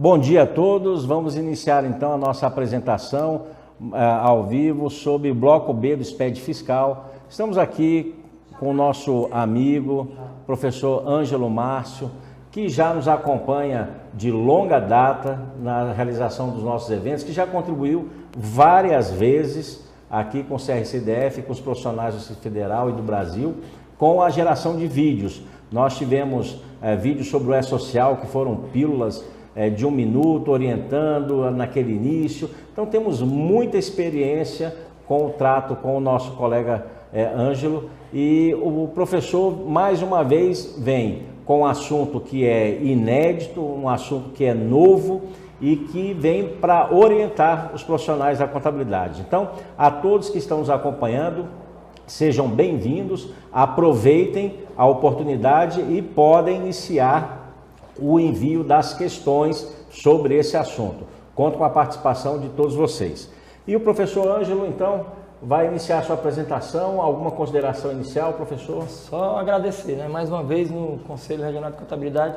Bom dia a todos, vamos iniciar então a nossa apresentação ao vivo sobre o Bloco B do SPED Fiscal. Estamos aqui com o nosso amigo, professor Ângelo Márcio, que já nos acompanha de longa data na realização dos nossos eventos, que já contribuiu várias vezes aqui com o CRCDF, com os profissionais do Distrito Federal e do Brasil, com a geração de vídeos. Nós tivemos vídeos sobre o E-Social, que foram pílulas de 1 minuto, orientando naquele início. Então temos muita experiência com o trato com o nosso colega Ângelo, e o professor mais uma vez vem com um assunto que é inédito, um assunto que é novo e que vem para orientar os profissionais da contabilidade. Então, a todos que estão nos acompanhando, sejam bem-vindos, aproveitem a oportunidade e podem iniciar o envio das questões sobre esse assunto. Conto com a participação de todos vocês. E o professor Ângelo, então, vai iniciar a sua apresentação. Alguma consideração inicial, professor? Só agradecer, né? Mais uma vez no Conselho Regional de Contabilidade,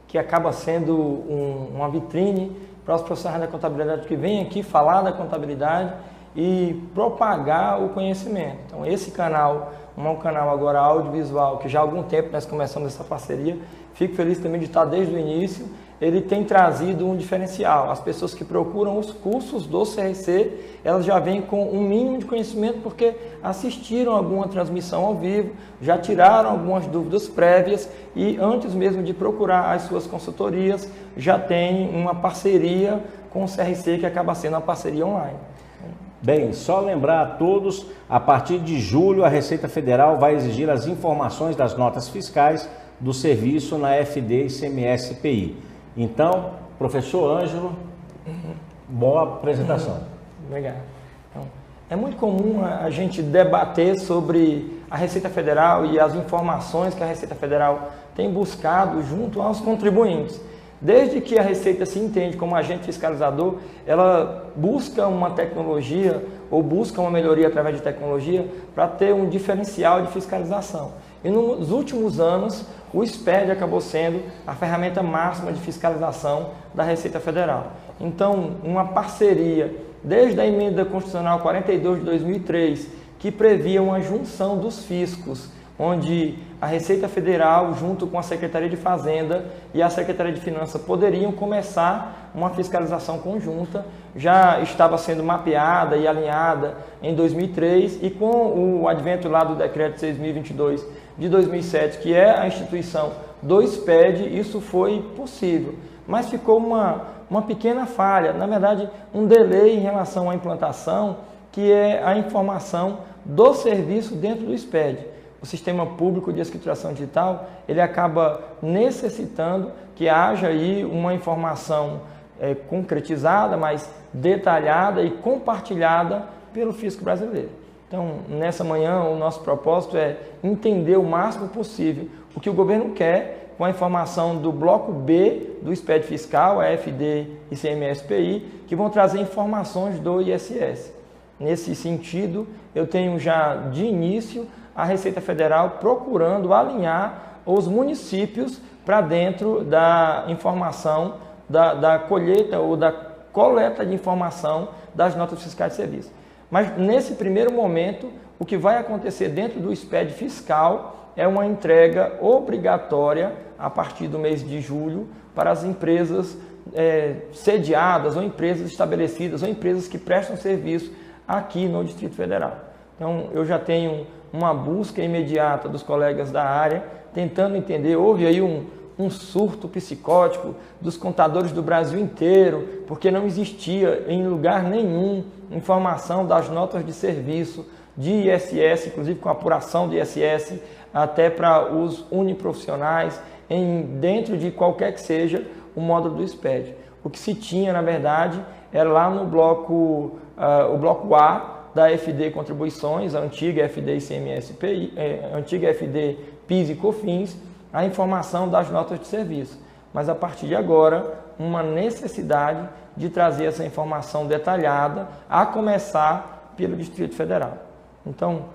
que acaba sendo uma vitrine para os profissionais da contabilidade que vêm aqui falar da contabilidade e propagar o conhecimento. Então, esse canal, um canal agora audiovisual, que já há algum tempo nós começamos essa parceria, fico feliz também de estar desde o início. Ele tem trazido um diferencial. As pessoas que procuram os cursos do CRC, elas já vêm com um mínimo de conhecimento porque assistiram alguma transmissão ao vivo, já tiraram algumas dúvidas prévias e antes mesmo de procurar as suas consultorias, já tem uma parceria com o CRC que acaba sendo uma parceria online. Bem, só lembrar a todos, a partir de julho a Receita Federal vai exigir as informações das notas fiscais do serviço na FD ICMS PI. Então, professor Ângelo, boa apresentação. Obrigado. Então, é muito comum a gente debater sobre a Receita Federal e as informações que a Receita Federal tem buscado junto aos contribuintes. Desde que a Receita se entende como agente fiscalizador, ela busca uma tecnologia ou busca uma melhoria através de tecnologia para ter um diferencial de fiscalização. E nos últimos anos, o SPED acabou sendo a ferramenta máxima de fiscalização da Receita Federal. Então, uma parceria desde a Emenda Constitucional 42 de 2003, que previa uma junção dos fiscos, onde a Receita Federal, junto com a Secretaria de Fazenda e a Secretaria de Finanças, poderiam começar uma fiscalização conjunta, já estava sendo mapeada e alinhada em 2003, e com o advento lá do Decreto 6.022 de 2007, que é a instituição do SPED, isso foi possível. Mas ficou uma pequena falha, na verdade, um delay em relação à implantação, que é a informação do serviço dentro do SPED. O Sistema Público de Escrituração Digital, ele acaba necessitando que haja aí uma informação concretizada, mas detalhada e compartilhada pelo fisco brasileiro. Então, nessa manhã, o nosso propósito é entender o máximo possível o que o governo quer com a informação do Bloco B do SPED Fiscal, a FD e ICMS-PI, que vão trazer informações do ISS. Nesse sentido, eu tenho já de início a Receita Federal procurando alinhar os municípios para dentro da informação da colheita ou da coleta de informação das notas fiscais de serviço. Mas nesse primeiro momento, o que vai acontecer dentro do SPED fiscal é uma entrega obrigatória a partir do mês de julho para as empresas sediadas ou empresas estabelecidas ou empresas que prestam serviço aqui no Distrito Federal. Então, eu já tenho uma busca imediata dos colegas da área, tentando entender. Houve aí um surto psicótico dos contadores do Brasil inteiro, porque não existia em lugar nenhum informação das notas de serviço de ISS, inclusive com apuração de ISS, até para os uniprofissionais, dentro de qualquer que seja o módulo do SPED. O que se tinha, na verdade, era lá no bloco, o bloco A, da FD Contribuições, a antiga FD ICMS-PI, antiga FD PIS e COFINS, a informação das notas de serviço. Mas a partir de agora, uma necessidade de trazer essa informação detalhada, a começar pelo Distrito Federal. Então,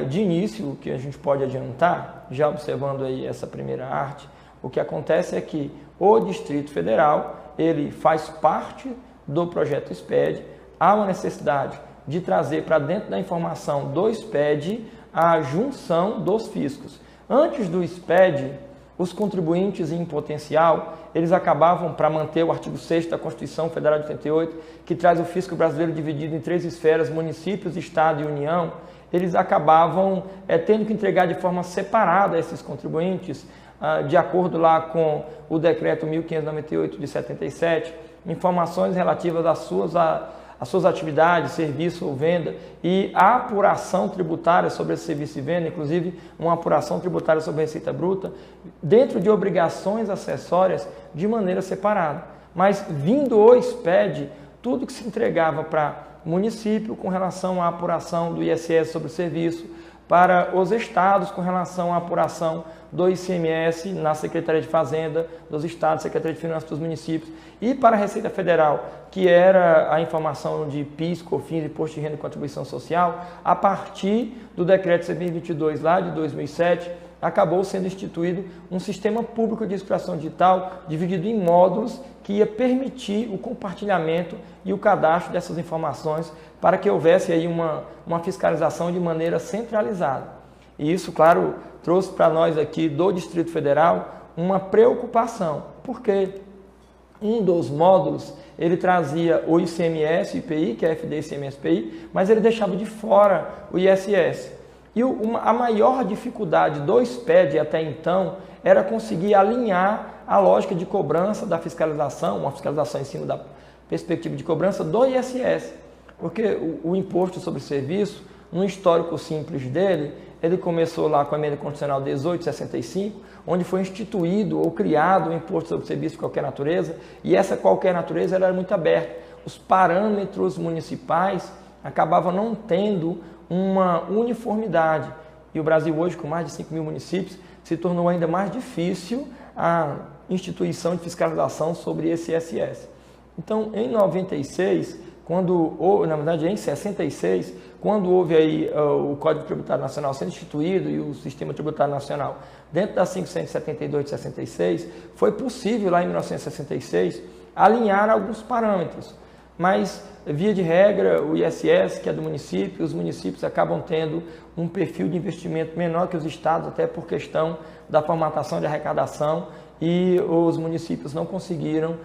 de início, o que a gente pode adiantar, já observando aí essa primeira arte, o que acontece é que o Distrito Federal ele faz parte do projeto SPED. Há uma necessidade de trazer para dentro da informação do SPED a junção dos fiscos. Antes do SPED, os contribuintes em potencial, eles acabavam, para manter o artigo 6º da Constituição Federal de 88, que traz o fisco brasileiro dividido em 3 esferas, municípios, Estado e União, eles acabavam tendo que entregar de forma separada a esses contribuintes, de acordo lá com o decreto 1598 de 77, informações relativas às suas atividades, serviço ou venda e a apuração tributária sobre esse serviço e venda, inclusive uma apuração tributária sobre a receita bruta, dentro de obrigações acessórias de maneira separada. Mas vindo o SPED, tudo que se entregava para o município com relação à apuração do ISS sobre o serviço, para os estados com relação à apuração do ICMS na Secretaria de Fazenda dos estados, Secretaria de Finanças dos municípios, e para a Receita Federal, que era a informação de PIS, COFINS, Imposto de Renda e Contribuição Social, a partir do decreto 722 lá de 2007, acabou sendo instituído um sistema público de exploração digital dividido em módulos que ia permitir o compartilhamento e o cadastro dessas informações para que houvesse aí uma fiscalização de maneira centralizada. E isso, claro, trouxe para nós aqui do Distrito Federal uma preocupação, porque um dos módulos ele trazia o ICMS, IPI, que é FD, ICMS, IPI, mas ele deixava de fora o ISS. E a maior dificuldade do SPED até então era conseguir alinhar a lógica de cobrança da fiscalização, uma fiscalização em cima da perspectiva de cobrança do ISS. Porque o imposto sobre serviço, no histórico simples dele, ele começou lá com a emenda constitucional 1865, onde foi instituído ou criado o imposto sobre serviço de qualquer natureza, e essa qualquer natureza ela era muito aberta. Os parâmetros municipais acabavam não tendo uma uniformidade. E o Brasil hoje, com mais de 5 mil municípios, se tornou ainda mais difícil a instituição de fiscalização sobre esse ISS. Então, em 96, na verdade em 66, quando houve aí o Código Tributário Nacional sendo instituído e o Sistema Tributário Nacional dentro da 572 de 66, foi possível lá em 1966 alinhar alguns parâmetros. Mas, via de regra, o ISS, que é do município, os municípios acabam tendo um perfil de investimento menor que os estados, até por questão da formatação de arrecadação, e os municípios não conseguiram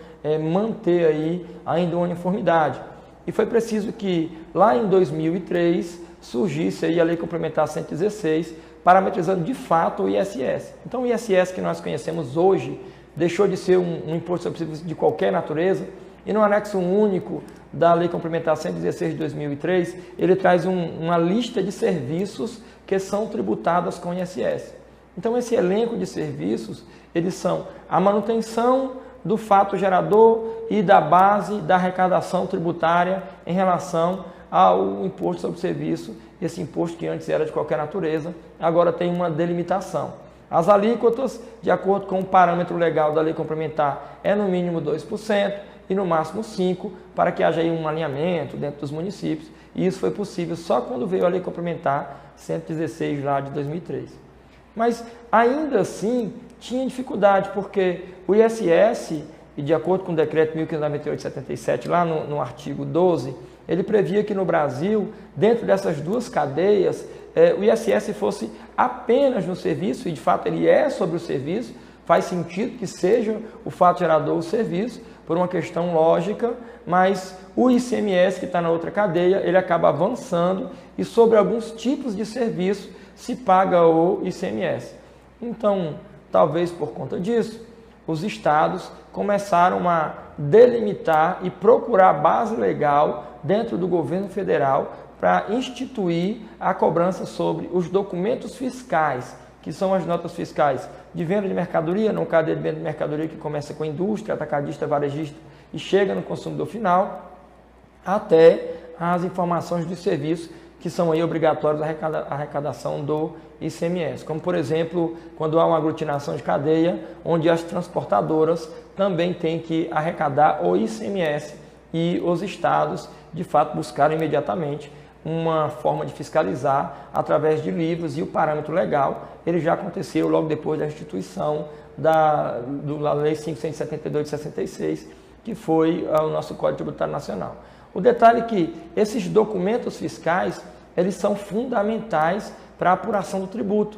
manter aí ainda uma uniformidade. E foi preciso que, lá em 2003, surgisse aí a Lei Complementar 116, parametrizando de fato o ISS. Então, o ISS que nós conhecemos hoje deixou de ser um imposto sobre serviço de qualquer natureza, e no anexo único da Lei Complementar 116 de 2003, ele traz uma lista de serviços que são tributados com ISS. Então, esse elenco de serviços, eles são a manutenção do fato gerador e da base da arrecadação tributária em relação ao imposto sobre serviço, esse imposto que antes era de qualquer natureza, agora tem uma delimitação. As alíquotas, de acordo com o parâmetro legal da Lei Complementar, é no mínimo 2%, e no máximo 5%, para que haja aí um alinhamento dentro dos municípios. E isso foi possível só quando veio a Lei Complementar 116 lá de 2003. Mas ainda assim tinha dificuldade, porque o ISS, e de acordo com o decreto 1598 de 77, lá no artigo 12, ele previa que no Brasil, dentro dessas duas cadeias, o ISS fosse apenas no serviço, e de fato ele é sobre o serviço, faz sentido que seja o fato gerador o serviço, por uma questão lógica, mas o ICMS, que está na outra cadeia, ele acaba avançando e sobre alguns tipos de serviço se paga o ICMS. Então, talvez por conta disso, os estados começaram a delimitar e procurar base legal dentro do governo federal para instituir a cobrança sobre os documentos fiscais, que são as notas fiscais de venda de mercadoria, não cadeia de venda de mercadoria que começa com a indústria, atacadista, varejista e chega no consumidor final, até as informações de serviço que são aí obrigatórias à arrecadação do ICMS. Como, por exemplo, quando há uma aglutinação de cadeia, onde as transportadoras também têm que arrecadar o ICMS e os estados, de fato, buscaram imediatamente uma forma de fiscalizar através de livros, e o parâmetro legal ele já aconteceu logo depois da instituição da Lei 572 de 66, que foi o nosso Código Tributário Nacional. O detalhe é que esses documentos fiscais, eles são fundamentais para a apuração do tributo.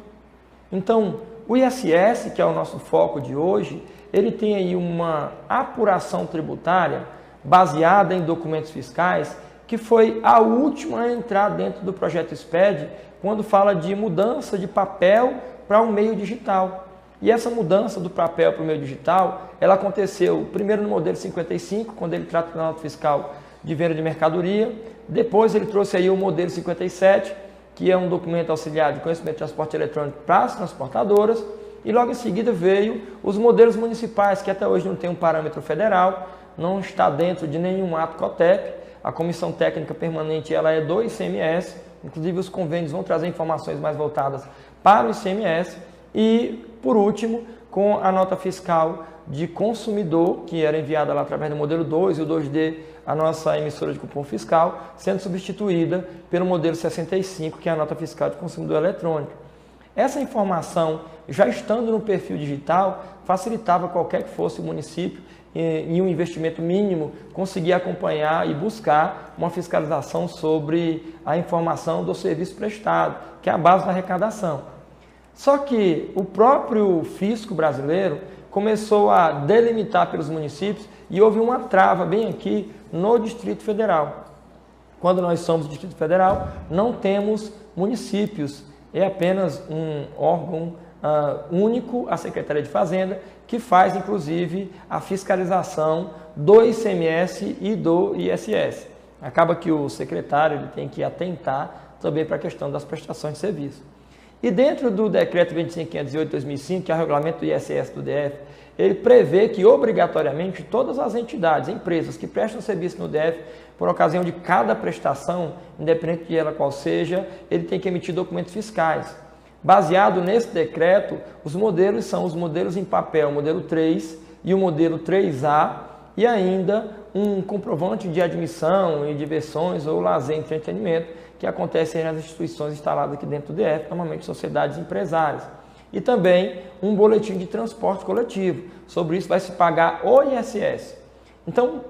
Então, o ISS, que é o nosso foco de hoje, ele tem aí uma apuração tributária baseada em documentos fiscais, que foi a última a entrar dentro do projeto SPED, quando fala de mudança de papel para o meio digital. E essa mudança do papel para o meio digital, ela aconteceu primeiro no modelo 55, quando ele trata da nota fiscal de venda de mercadoria. Depois ele trouxe aí o modelo 57, que é um documento auxiliar de conhecimento de transporte eletrônico para as transportadoras. E logo em seguida veio os modelos municipais, que até hoje não tem um parâmetro federal, não está dentro de nenhum ato COTEP. A Comissão Técnica Permanente ela é do ICMS, inclusive os convênios vão trazer informações mais voltadas para o ICMS. E, por último, com a nota fiscal de consumidor, que era enviada lá através do modelo 2 e o 2D, a nossa emissora de cupom fiscal, sendo substituída pelo modelo 65, que é a nota fiscal de consumidor eletrônico. Essa informação, já estando no perfil digital, facilitava qualquer que fosse o município, em um investimento mínimo, conseguir acompanhar e buscar uma fiscalização sobre a informação do serviço prestado, que é a base da arrecadação. Só que o próprio fisco brasileiro começou a delimitar pelos municípios e houve uma trava bem aqui no Distrito Federal. Quando nós somos Distrito Federal, não temos municípios, é apenas um órgão único, a Secretaria de Fazenda, que faz, inclusive, a fiscalização do ICMS e do ISS. Acaba que o secretário ele tem que atentar também para a questão das prestações de serviço. E dentro do Decreto 25.508 de 2005, que é o regulamento do ISS do DF, ele prevê que, obrigatoriamente, todas as entidades, empresas que prestam serviço no DF, por ocasião de cada prestação, independente de ela qual seja, ele tem que emitir documentos fiscais. Baseado nesse decreto, os modelos são os modelos em papel, o modelo 3 e o modelo 3A, e ainda um comprovante de admissão e diversões ou lazer e entretenimento que acontecem nas instituições instaladas aqui dentro do DF, normalmente sociedades empresárias. E também um boletim de transporte coletivo. Sobre isso vai se pagar o ISS. Então,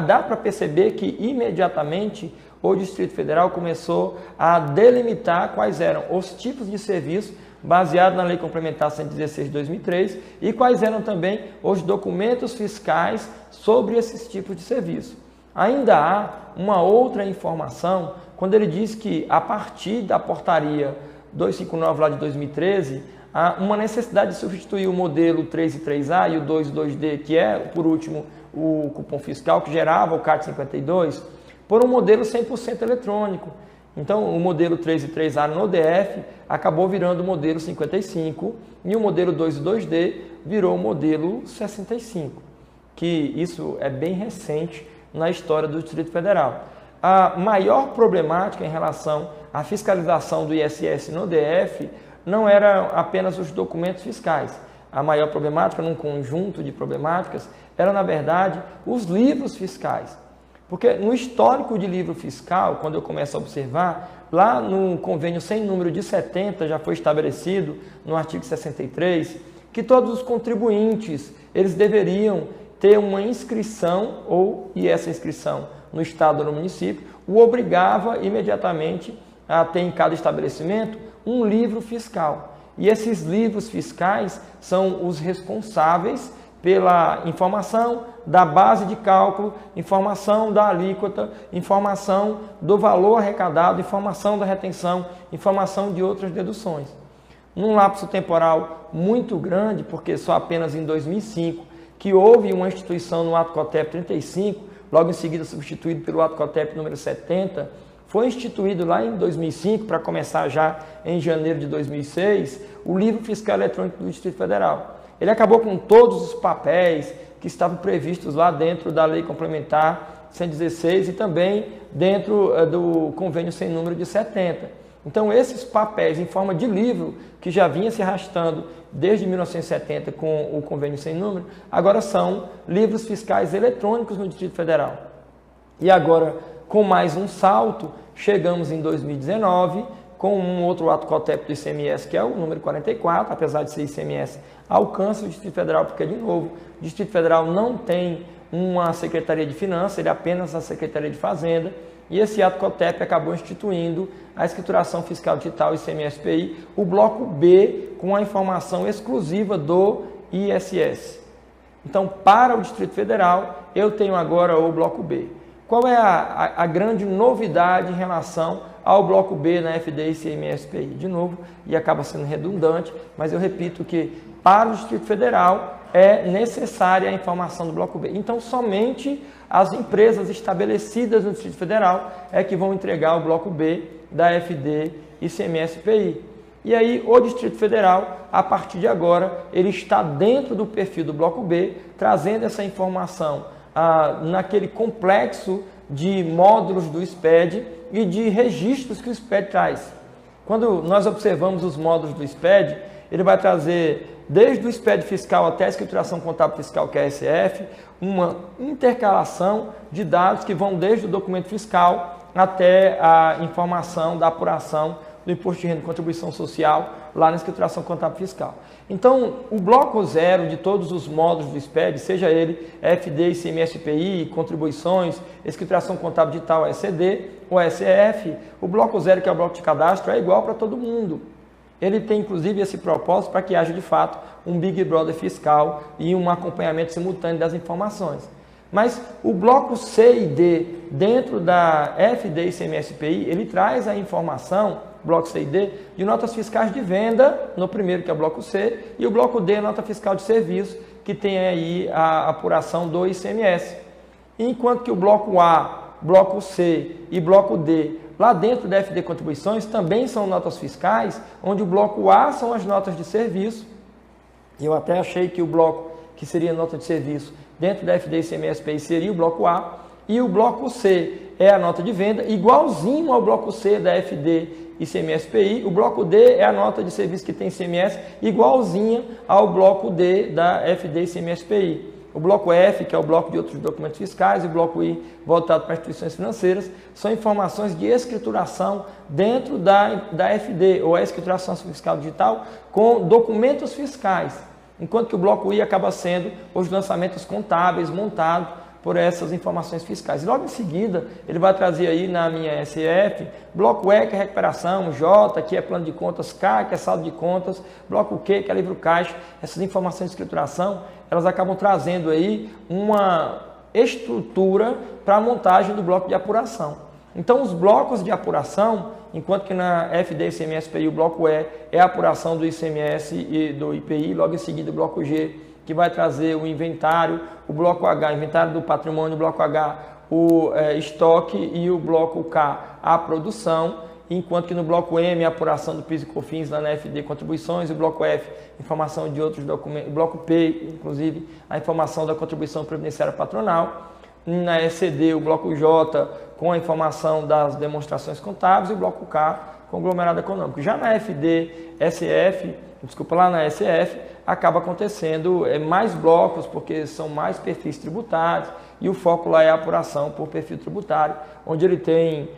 dá para perceber que imediatamente o Distrito Federal começou a delimitar quais eram os tipos de serviço baseado na Lei Complementar 116 de 2003 e quais eram também os documentos fiscais sobre esses tipos de serviço. Ainda há uma outra informação quando ele diz que a partir da portaria 259 lá de 2013, há uma necessidade de substituir o modelo 3 e 3A e o 2 e 2D, que é, por último, o cupom fiscal que gerava o CART 52, por um modelo 100% eletrônico. Então, o modelo 3 e 3A no DF acabou virando o modelo 55 e o modelo 2 e 2D virou o modelo 65, que isso é bem recente na história do Distrito Federal. A maior problemática em relação à fiscalização do ISS no DF não era apenas os documentos fiscais. A maior problemática, num conjunto de problemáticas, era, na verdade, os livros fiscais. Porque no histórico de livro fiscal, quando eu começo a observar, lá no convênio sem número de 70, já foi estabelecido no artigo 63, que todos os contribuintes, eles deveriam ter uma inscrição, e essa inscrição no estado ou no município, o obrigava imediatamente a ter em cada estabelecimento um livro fiscal. E esses livros fiscais são os responsáveis pela informação da base de cálculo, informação da alíquota, informação do valor arrecadado, informação da retenção, informação de outras deduções. Num lapso temporal muito grande, porque só apenas em 2005, que houve uma instituição no ato COTEP 35, logo em seguida substituído pelo ato COTEP número 70, foi instituído lá em 2005, para começar já em janeiro de 2006, o livro fiscal eletrônico do Distrito Federal. Ele acabou com todos os papéis que estavam previstos lá dentro da Lei Complementar 116 e também dentro do convênio sem número de 70. Então, esses papéis em forma de livro, que já vinha se arrastando desde 1970 com o convênio sem número, agora são livros fiscais eletrônicos no Distrito Federal. E agora, com mais um salto, chegamos em 2019, com um outro ato COTEP do ICMS, que é o número 44, apesar de ser ICMS, alcança o Distrito Federal, porque, de novo, o Distrito Federal não tem uma Secretaria de Finanças, ele é apenas a Secretaria de Fazenda, e esse ato COTEP acabou instituindo a escrituração fiscal digital ICMS-PI, o bloco B com a informação exclusiva do ISS. Então, para o Distrito Federal, eu tenho agora o bloco B. Qual é a grande novidade em relação ao bloco B na FD ICMS-PI? De novo, e acaba sendo redundante, mas eu repito que para o Distrito Federal é necessária a informação do bloco B. Então, somente as empresas estabelecidas no Distrito Federal é que vão entregar o bloco B da FD ICMS-PI. E aí, o Distrito Federal, a partir de agora, ele está dentro do perfil do bloco B, trazendo essa informação naquele complexo de módulos do SPED e de registros que o SPED traz. Quando nós observamos os módulos do SPED, ele vai trazer, desde o SPED fiscal até a escrituração contábil fiscal, que é a SF, uma intercalação de dados que vão desde o documento fiscal até a informação da apuração do Imposto de Renda e Contribuição Social, lá na escrituração contábil fiscal. Então, o bloco zero de todos os módulos do SPED, seja ele FD, ICMS-PI, contribuições, escrituração contábil digital, SCD ou SF, o bloco zero, que é o bloco de cadastro, é igual para todo mundo. Ele tem, inclusive, esse propósito para que haja, de fato, um Big Brother fiscal e um acompanhamento simultâneo das informações. Mas o bloco C e D, dentro da FD ICMS-PI, ele traz a informação, bloco C e D, de notas fiscais de venda, no primeiro, que é o bloco C, e o bloco D, nota fiscal de serviço, que tem aí a apuração do ICMS. Enquanto que o bloco A, bloco C e bloco D, lá dentro da FD Contribuições, também são notas fiscais, onde o bloco A são as notas de serviço. Eu até achei que o bloco que seria nota de serviço dentro da FD ICMS-PI seria o bloco A, e o bloco C é a nota de venda, igualzinho ao bloco C da FD ICMS-PI. O bloco D é a nota de serviço que tem ICMS, igualzinha ao bloco D da FD ICMS-PI. O bloco F, que é o bloco de outros documentos fiscais, e o bloco I, voltado para instituições financeiras, são informações de escrituração dentro da FD, ou a escrituração fiscal digital, com documentos fiscais, enquanto que o bloco I acaba sendo os lançamentos contábeis montados por essas informações fiscais. E logo em seguida, ele vai trazer aí na minha SF, bloco E, que é recuperação, J, que é plano de contas, K, que é saldo de contas, bloco Q, que é livro caixa. Essas informações de escrituração, elas acabam trazendo aí uma estrutura para a montagem do bloco de apuração. Então, os blocos de apuração, enquanto que na FD ICMS-PI o bloco E é a apuração do ICMS e do IPI, logo em seguida o bloco G, que vai trazer o inventário, o bloco H, inventário do patrimônio, o bloco H, o estoque, e o bloco K, a produção, enquanto que no bloco M, a apuração do PIS e COFINS lá na FD Contribuições, o bloco F, informação de outros documentos, o bloco P, inclusive, a informação da contribuição previdenciária patronal, na SCD, o bloco J, com a informação das demonstrações contábeis, e o bloco K, conglomerado econômico. Já na FD, lá na SF, acaba acontecendo mais blocos, porque são mais perfis tributários, e o foco lá é a apuração por perfil tributário, onde ele tem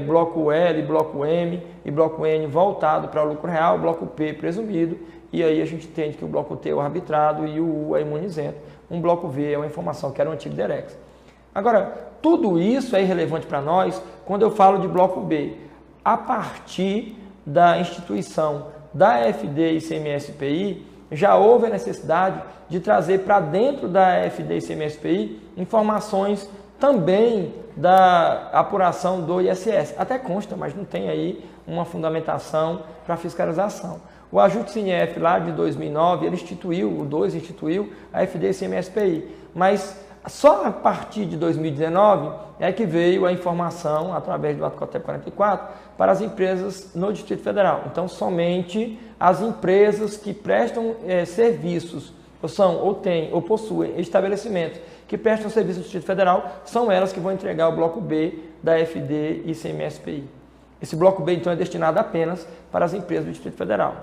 bloco L, bloco M e bloco N voltado para o lucro real, bloco P presumido, e aí a gente entende que o bloco T é o arbitrado e o U é imunizento. Um bloco V é uma informação que era o antigo DEREX. Agora, tudo isso é irrelevante para nós quando eu falo de bloco B. A partir da instituição da FD ICMS-PI, já houve a necessidade de trazer para dentro da FD ICMS-PI informações também da apuração do ISS. Até consta, mas não tem aí uma fundamentação para fiscalização. O ajuste CINEF lá de 2009, ele instituiu, o 2 instituiu a FD ICMS-PI, mas só a partir de 2019 é que veio a informação, através do ato COTEP 44, para as empresas no Distrito Federal. Então, somente as empresas que prestam serviços, ou possuem estabelecimentos que prestam serviço no Distrito Federal, são elas que vão entregar o bloco B da FD ICMS-PI. Esse bloco B, então, é destinado apenas para as empresas do Distrito Federal.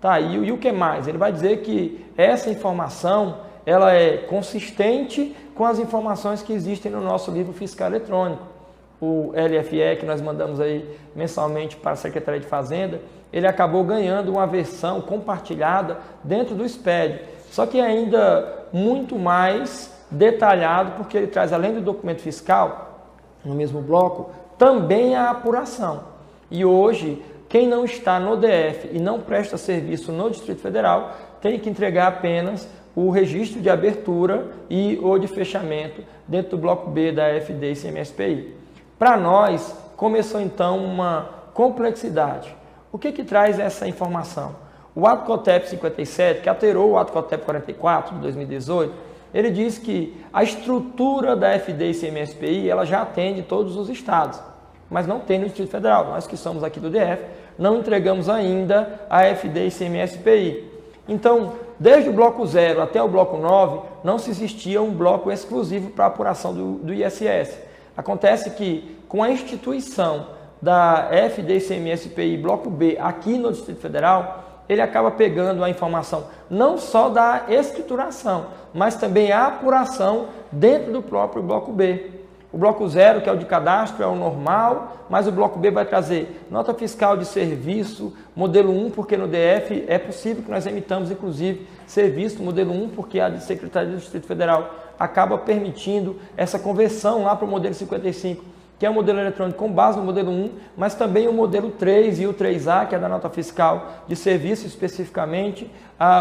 Tá, e o que mais? Ele vai dizer que essa informação ela é consistente com as informações que existem no nosso livro fiscal eletrônico. O LFE, que nós mandamos aí mensalmente para a Secretaria de Fazenda, ele acabou ganhando uma versão compartilhada dentro do SPED, só que ainda muito mais detalhado, porque ele traz, além do documento fiscal, no mesmo bloco, também a apuração. E hoje, quem não está no DF e não presta serviço no Distrito Federal, tem que entregar apenas o registro de abertura e o de fechamento dentro do bloco B da FD e CMS-PI. Para nós, começou então uma complexidade. O que traz essa informação? O ato COTEP 57, que alterou o ato COTEP 44 de 2018, ele diz que a estrutura da FD e CMS-PI ela já atende todos os estados, mas não tem no Distrito Federal. Nós que somos aqui do DF, não entregamos ainda a FD e CMS-PI. Então, desde o bloco 0 até o bloco 9, não se existia um bloco exclusivo para apuração do ISS. Acontece que, com a instituição da FD e CMS-PI bloco B aqui no Distrito Federal, ele acaba pegando a informação não só da escrituração, mas também a apuração dentro do próprio bloco B. O bloco 0, que é o de cadastro, é o normal, mas o bloco B vai trazer nota fiscal de serviço, modelo 1, porque no DF é possível que nós emitamos, inclusive, serviço modelo 1, porque a Secretaria do Distrito Federal acaba permitindo essa conversão lá para o modelo 55, que é o modelo eletrônico com base no modelo 1, mas também o modelo 3 e o 3A, que é da nota fiscal de serviço especificamente,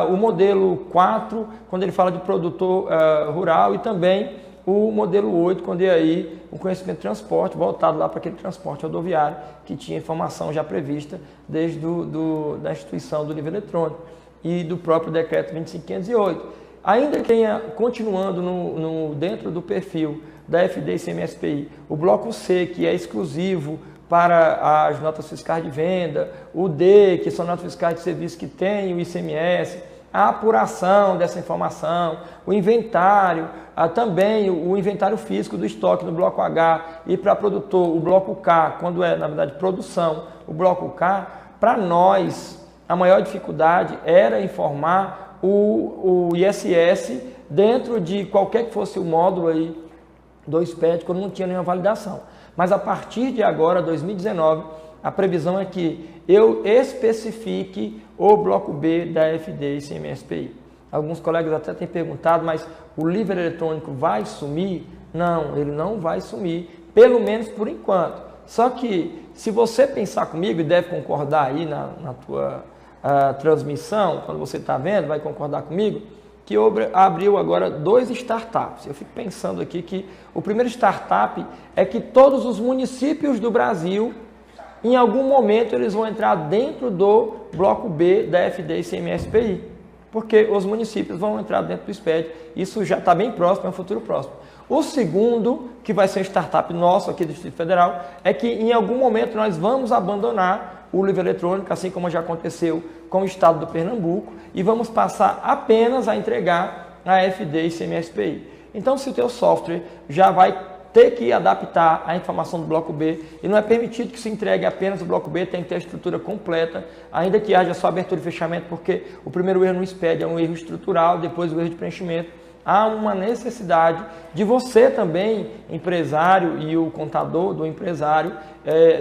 o modelo 4, quando ele fala de produtor rural, e também o modelo 8, quando é aí o conhecimento de transporte, voltado lá para aquele transporte rodoviário, que tinha informação já prevista desde da instituição do nível eletrônico e do próprio decreto 25.508. Ainda que tenha, continuando dentro do perfil da FD e CMS-PI, o bloco C, que é exclusivo para as notas fiscais de venda, o D, que são notas fiscais de serviço que tem o ICMS, a apuração dessa informação, o inventário, também o inventário físico do estoque no bloco H e para produtor, o bloco K, quando é, na verdade, produção, o bloco K, para nós, a maior dificuldade era informar o ISS dentro de qualquer que fosse o módulo aí do SPED, quando não tinha nenhuma validação. Mas a partir de agora, 2019, a previsão é que eu especifique o bloco B da FD e CMS-PI. Alguns colegas até têm perguntado, mas o livro eletrônico vai sumir? Não, ele não vai sumir, pelo menos por enquanto. Só que, se você pensar comigo, e deve concordar aí na tua transmissão, quando você está vendo, vai concordar comigo, que abriu agora 2 startups. Eu fico pensando aqui que o primeiro startup é que todos os municípios do Brasil, em algum momento, eles vão entrar dentro do bloco B da FD e CMS-PI, porque os municípios vão entrar dentro do SPED. Isso já está bem próximo, é um futuro próximo. O segundo, que vai ser um startup nosso aqui do Distrito Federal, é que em algum momento nós vamos abandonar o livro eletrônico, assim como já aconteceu com o estado do Pernambuco, e vamos passar apenas a entregar a FD e CMS-PI. Então, se o teu software já vai ter que adaptar a informação do bloco B, e não é permitido que se entregue apenas o bloco B, tem que ter a estrutura completa, ainda que haja só abertura e fechamento, porque o primeiro erro no SPED é um erro estrutural, depois o erro de preenchimento. Há uma necessidade de você também, empresário, e o contador do empresário,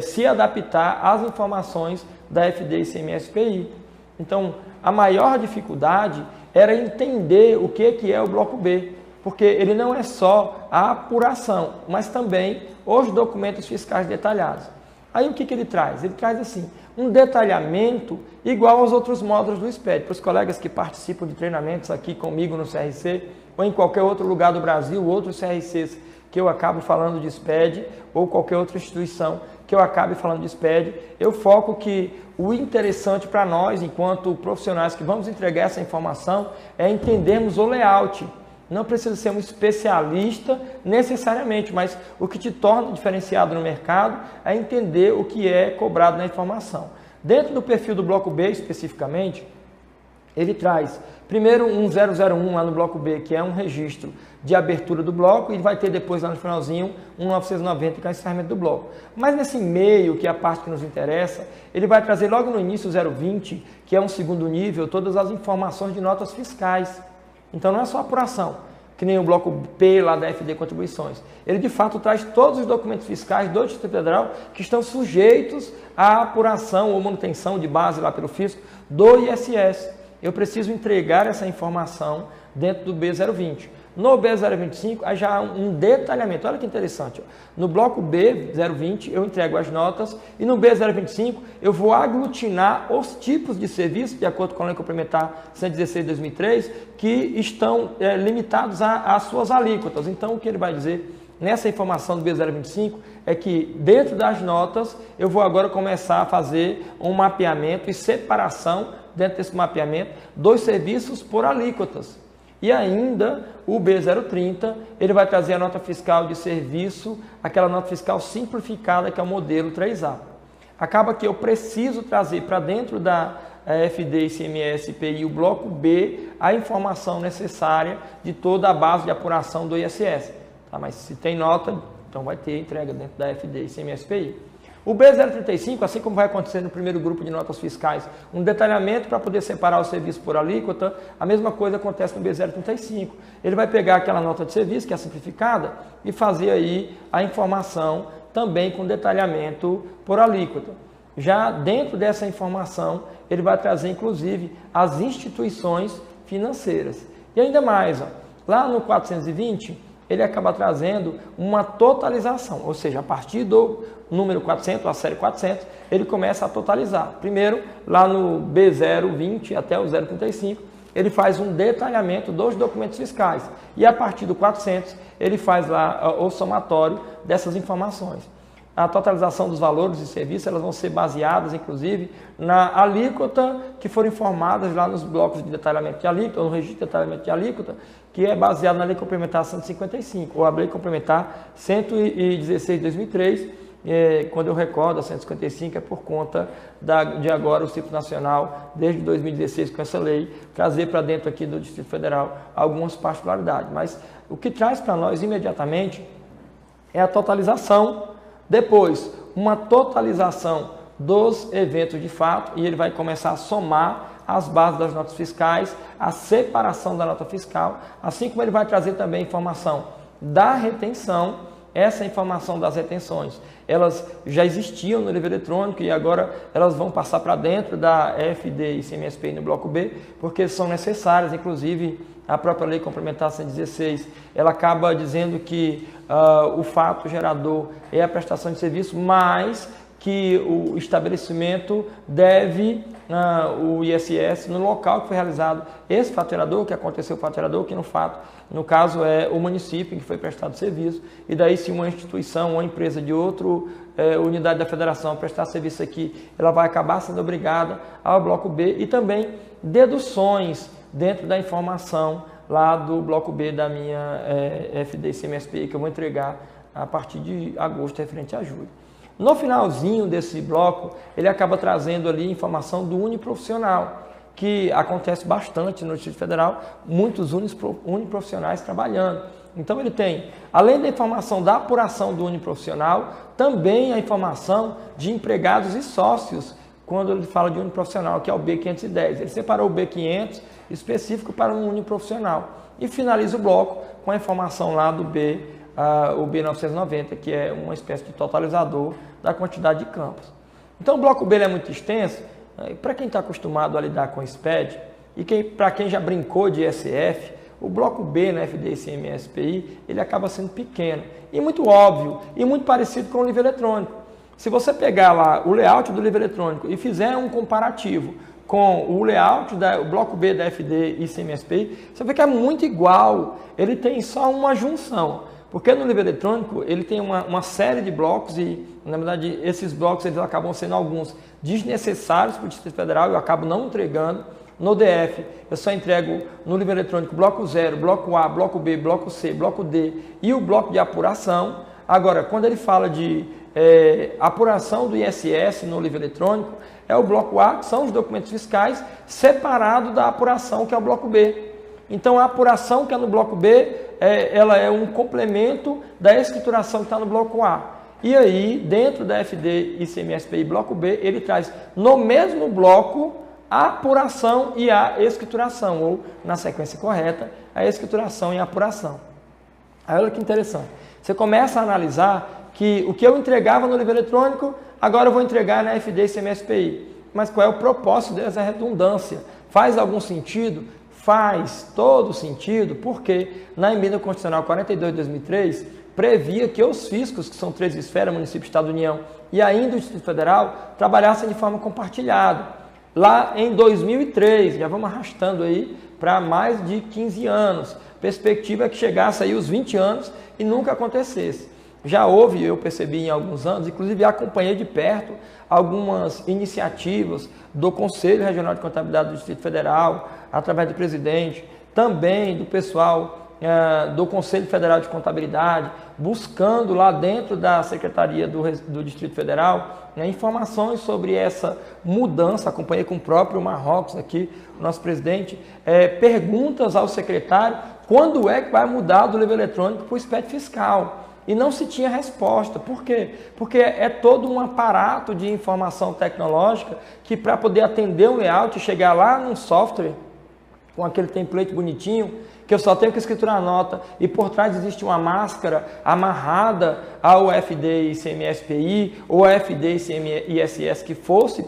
se adaptar às informações da FD e CMS-PI. Então, a maior dificuldade era entender o que é o bloco B, porque ele não é só a apuração, mas também os documentos fiscais detalhados. Aí o que ele traz? Ele traz assim, um detalhamento igual aos outros módulos do SPED. Para os colegas que participam de treinamentos aqui comigo no CRC, ou em qualquer outro lugar do Brasil, outros CRCs que eu acabo falando de SPED, ou qualquer outra instituição que eu acabe falando de SPED, eu foco que o interessante para nós, enquanto profissionais que vamos entregar essa informação, é entendermos o layout. Não precisa ser um especialista necessariamente, mas o que te torna diferenciado no mercado é entender o que é cobrado na informação. Dentro do perfil do bloco B especificamente, ele traz primeiro um 001 lá no bloco B, que é um registro de abertura do bloco, e vai ter depois lá no finalzinho um 990, que é o encerramento do bloco. Mas nesse meio, que é a parte que nos interessa, ele vai trazer logo no início o 020, que é um segundo nível, todas as informações de notas fiscais. Então não é só apuração, que nem o bloco P lá da FD Contribuições. Ele de fato traz todos os documentos fiscais do Distrito Federal que estão sujeitos à apuração ou manutenção de base lá pelo fisco do ISS. Eu preciso entregar essa informação dentro do B020. No B025, aí já há um detalhamento. Olha que interessante. Ó. No bloco B020, eu entrego as notas e no B025, eu vou aglutinar os tipos de serviço, de acordo com a Lei Complementar 116 de 2003, que estão limitados às suas alíquotas. Então, o que ele vai dizer nessa informação do B025 é que dentro das notas, eu vou agora começar a fazer um mapeamento e separação, dentro desse mapeamento, dos serviços por alíquotas. E ainda o B030, ele vai trazer a nota fiscal de serviço, aquela nota fiscal simplificada que é o modelo 3A. Acaba que eu preciso trazer para dentro da FD, ICMS, IPI, o bloco B, a informação necessária de toda a base de apuração do ISS. Tá? Mas se tem nota, então vai ter entrega dentro da FD, ICMS, IPI. O B035, assim como vai acontecer no primeiro grupo de notas fiscais, um detalhamento para poder separar o serviço por alíquota, a mesma coisa acontece no B035. Ele vai pegar aquela nota de serviço, que é simplificada, e fazer aí a informação também com detalhamento por alíquota. Já dentro dessa informação, ele vai trazer inclusive as instituições financeiras. E ainda mais, ó, lá no 420, ele acaba trazendo uma totalização, ou seja, a partir do número 400, a série 400, ele começa a totalizar. Primeiro, lá no B020 até o 035, ele faz um detalhamento dos documentos fiscais. E a partir do 400, ele faz lá o somatório dessas informações. A totalização dos valores de serviço, elas vão ser baseadas, inclusive, na alíquota que foram informadas lá nos blocos de detalhamento de alíquota, no registro de detalhamento de alíquota, que é baseado na Lei Complementar 155, ou a Lei Complementar 116 de 2003, quando eu recordo a 155 é por conta de agora o Simples Nacional, desde 2016 com essa lei, trazer para dentro aqui do Distrito Federal algumas particularidades. Mas o que traz para nós imediatamente é a totalização, depois uma totalização dos eventos de fato, e ele vai começar a somar as bases das notas fiscais, a separação da nota fiscal, assim como ele vai trazer também informação da retenção. Essa informação das retenções, elas já existiam no livro eletrônico e agora elas vão passar para dentro da FD e ICMS-PI no bloco B, porque são necessárias. Inclusive, a própria Lei Complementar 116, ela acaba dizendo que o fato gerador é a prestação de serviço, mas que o estabelecimento deve o ISS no local que foi realizado esse faturador, que aconteceu o faturador, que no caso é o município em que foi prestado o serviço, e daí se uma instituição, uma empresa de outra unidade da federação prestar serviço aqui, ela vai acabar sendo obrigada ao bloco B, e também deduções dentro da informação lá do bloco B da minha FD ICMS-PI, que eu vou entregar a partir de agosto referente a julho. No finalzinho desse bloco, ele acaba trazendo ali informação do uniprofissional, que acontece bastante no Distrito Federal, muitos uniprofissionais trabalhando. Então ele tem, além da informação da apuração do uniprofissional, também a informação de empregados e sócios, quando ele fala de uniprofissional, que é o B510. Ele separou o B500 específico para um uniprofissional. E finaliza o bloco com a informação lá do o B990, que é uma espécie de totalizador da quantidade de campos. Então o bloco B é muito extenso, para quem está acostumado a lidar com SPED, e para quem já brincou de SF, o bloco B na FD ICMS-PI, ele acaba sendo pequeno, e muito óbvio, e muito parecido com o livro eletrônico. Se você pegar lá o layout do livro eletrônico e fizer um comparativo com o layout do bloco B da FD ICMS-PI, você vê que é muito igual, ele tem só uma junção. Porque no livro eletrônico ele tem uma série de blocos e, na verdade, esses blocos eles acabam sendo alguns desnecessários para o Distrito Federal, eu acabo não entregando. No DF, eu só entrego no livro eletrônico bloco 0, bloco A, bloco B, bloco C, bloco D e o bloco de apuração. Agora, quando ele fala de apuração do ISS no livro eletrônico, é o bloco A, que são os documentos fiscais, separado da apuração, que é o bloco B. Então, a apuração que é no bloco B, ela é um complemento da escrituração que está no bloco A. E aí, dentro da FD ICMS-PI bloco B, ele traz no mesmo bloco a apuração e a escrituração, ou, na sequência correta, a escrituração e a apuração. Aí, olha que interessante. Você começa a analisar que o que eu entregava no livro eletrônico, agora eu vou entregar na FD ICMS-PI. Mas qual é o propósito dessa redundância? Faz algum sentido? faz todo sentido, porque na emenda constitucional 42 de 2003 previa que os fiscos, que são 3 esferas, município, estado, União e ainda o Distrito Federal, trabalhassem de forma compartilhada. Lá em 2003, já vamos arrastando aí para mais de 15 anos. Perspectiva é que chegasse aí os 20 anos e nunca acontecesse. Já houve, eu percebi em alguns anos, inclusive acompanhei de perto algumas iniciativas do Conselho Regional de Contabilidade do Distrito Federal, através do presidente, também do pessoal do Conselho Federal de Contabilidade, buscando lá dentro da Secretaria do Distrito Federal informações sobre essa mudança. Acompanhei com o próprio Marrocos aqui, o nosso presidente, perguntas ao secretário quando é que vai mudar do livro eletrônico para o SPED fiscal. E não se tinha resposta. Por quê? Porque é todo um aparato de informação tecnológica que, para poder atender um layout e chegar lá num software com aquele template bonitinho, que eu só tenho que escriturar a nota e por trás existe uma máscara amarrada ao FD ICMS-PI ou FD ICMS-ISS que fosse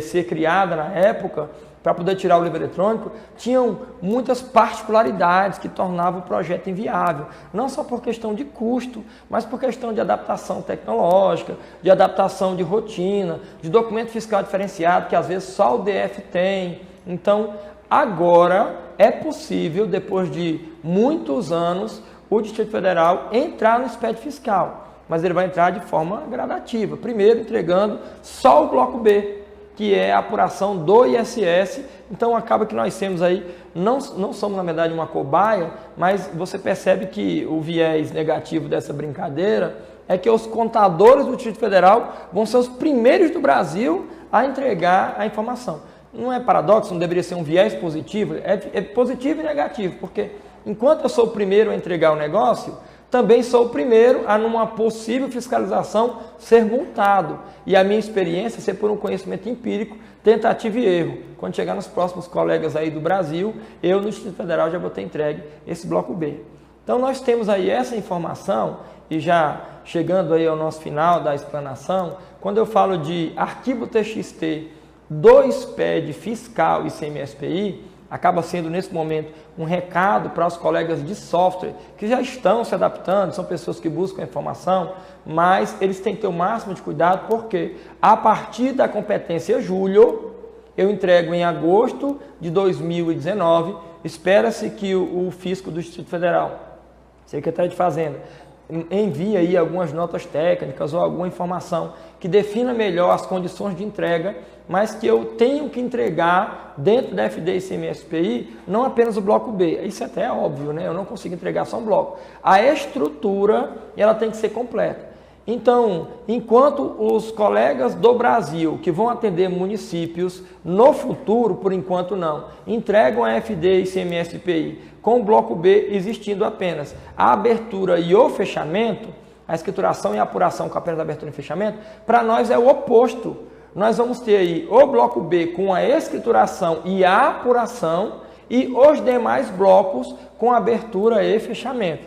ser criada na época para poder tirar o livro eletrônico, tinham muitas particularidades que tornavam o projeto inviável, não só por questão de custo, mas por questão de adaptação tecnológica, de adaptação de rotina, de documento fiscal diferenciado, que às vezes só o DF tem. Então, agora é possível, depois de muitos anos, o Distrito Federal entrar no SPED fiscal, mas ele vai entrar de forma gradativa. Primeiro, entregando só o bloco B, que é a apuração do ISS. Então acaba que nós temos aí, não somos na verdade uma cobaia, mas você percebe que o viés negativo dessa brincadeira é que os contadores do Distrito Federal vão ser os primeiros do Brasil a entregar a informação. Não é paradoxo, não deveria ser um viés positivo? É positivo e negativo, porque enquanto eu sou o primeiro a entregar o negócio, também sou o primeiro a, numa possível fiscalização, ser multado. E a minha experiência é ser por um conhecimento empírico, tentativa e erro. Quando chegar nos próximos colegas aí do Brasil, eu no Distrito Federal já vou ter entregue esse bloco B. Então nós temos aí essa informação, e já chegando aí ao nosso final da explanação, quando eu falo de arquivo TXT do SPED fiscal e ICMS-PI, acaba sendo, nesse momento, um recado para os colegas de software que já estão se adaptando, são pessoas que buscam informação, mas eles têm que ter o máximo de cuidado, porque a partir da competência julho, eu entrego em agosto de 2019, espera-se que o Fisco do Distrito Federal, Secretaria de Fazenda, envie aí algumas notas técnicas ou alguma informação que defina melhor as condições de entrega, mas que eu tenho que entregar dentro da FD ICMS-PI não apenas o bloco B. Isso até é óbvio, né? Eu não consigo entregar só um bloco. A estrutura, ela tem que ser completa. Então, enquanto os colegas do Brasil que vão atender municípios no futuro, por enquanto não, entregam a FD ICMS-PI com o bloco B existindo apenas a abertura e o fechamento, a escrituração e a apuração com apenas a abertura e fechamento, para nós é o oposto. Nós vamos ter aí o bloco B com a escrituração e a apuração e os demais blocos com abertura e fechamento.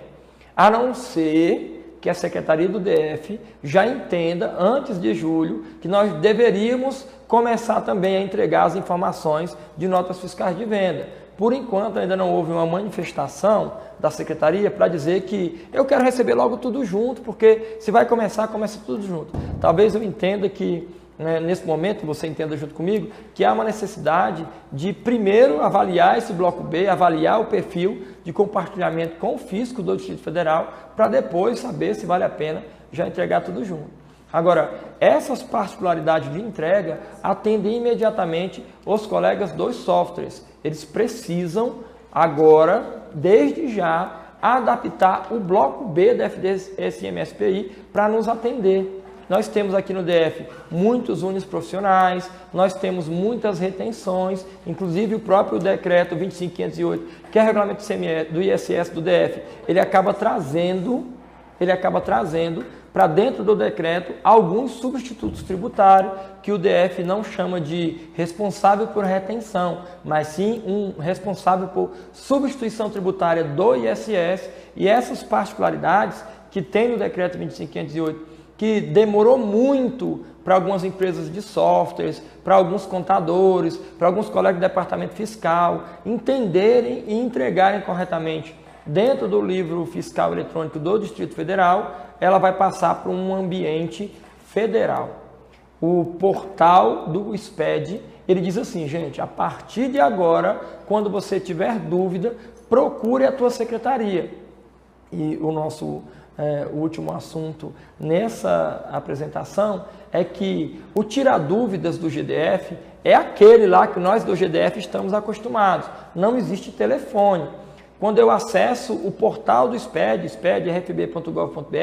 A não ser que a Secretaria do DF já entenda, antes de julho, que nós deveríamos começar também a entregar as informações de notas fiscais de venda. Por enquanto, ainda não houve uma manifestação da Secretaria para dizer que eu quero receber logo tudo junto, porque se vai começar, começa tudo junto. Talvez eu entenda que, nesse momento, você entenda junto comigo, que há uma necessidade de primeiro avaliar esse bloco B, avaliar o perfil de compartilhamento com o fisco do Distrito Federal, para depois saber se vale a pena já entregar tudo junto. Agora, essas particularidades de entrega atendem imediatamente os colegas dos softwares. Eles precisam agora, desde já, adaptar o bloco B da FD-ICMS-PI para nos atender. Nós temos aqui no DF muitos profissionais, nós temos muitas retenções, inclusive o próprio decreto 25508, que é o regulamento do ISS do DF, ele acaba trazendo para dentro do decreto alguns substitutos tributários que o DF não chama de responsável por retenção, mas sim um responsável por substituição tributária do ISS, e essas particularidades que tem no decreto 25508, que demorou muito para algumas empresas de softwares, para alguns contadores, para alguns colegas do departamento fiscal, entenderem e entregarem corretamente dentro do livro fiscal eletrônico do Distrito Federal. Ela vai passar para um ambiente federal. O portal do SPED, ele diz assim, gente, a partir de agora, quando você tiver dúvida, procure a tua secretaria. E o nosso último assunto nessa apresentação é que o tirar dúvidas do GDF é aquele lá que nós do GDF estamos acostumados. Não existe telefone. Quando eu acesso o portal do SPED, sped.rfb.gov.br,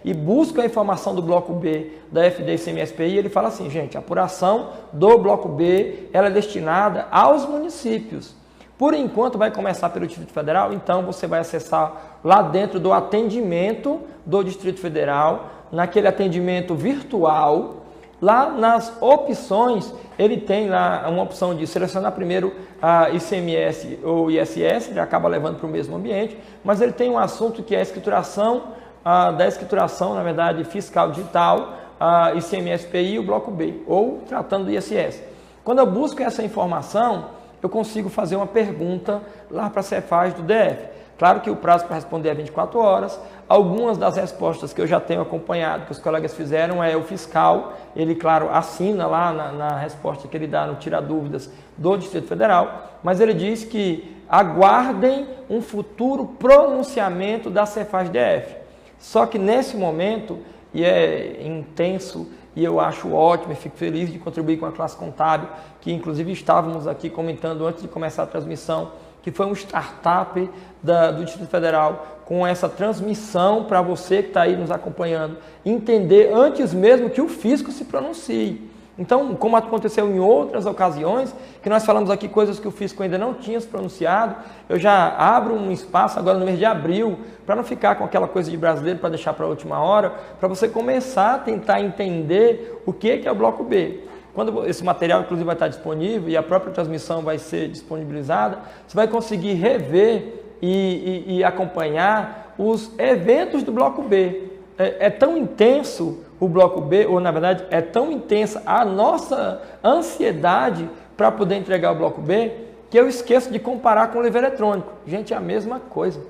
e busco a informação do bloco B da FD ICMS-PI, ele fala assim, gente, a apuração do bloco B ela é destinada aos municípios. Por enquanto vai começar pelo Distrito Federal, então você vai acessar lá dentro do atendimento do Distrito Federal, naquele atendimento virtual. Lá nas opções, ele tem lá uma opção de selecionar primeiro a ICMS ou ISS, ele acaba levando para o mesmo ambiente, mas ele tem um assunto que é a escrituração, na verdade, fiscal digital, a ICMS-PI e o bloco B, ou tratando do ISS. Quando eu busco essa informação, eu consigo fazer uma pergunta lá para a Cefaz do DF. Claro que o prazo para responder é 24 horas. Algumas das respostas que eu já tenho acompanhado, que os colegas fizeram, é o fiscal. Ele, claro, assina lá na resposta que ele dá no Tira Dúvidas do Distrito Federal. Mas ele diz que aguardem um futuro pronunciamento da Cefaz DF. Só que nesse momento, e é intenso, e eu acho ótimo, e fico feliz de contribuir com a classe contábil, que inclusive estávamos aqui comentando antes de começar a transmissão, que foi um startup do Distrito Federal com essa transmissão para você que está aí nos acompanhando, entender antes mesmo que o fisco se pronuncie. Então, como aconteceu em outras ocasiões, que nós falamos aqui coisas que o fisco ainda não tinha se pronunciado, eu já abro um espaço agora no mês de abril, para não ficar com aquela coisa de brasileiro para deixar para a última hora, para você começar a tentar entender o que é o bloco B. Quando esse material, inclusive, vai estar disponível e a própria transmissão vai ser disponibilizada, você vai conseguir rever e acompanhar os eventos do bloco B. É tão intenso o bloco B, ou na verdade é tão intensa a nossa ansiedade para poder entregar o bloco B, que eu esqueço de comparar com o livro eletrônico. Gente, é a mesma coisa.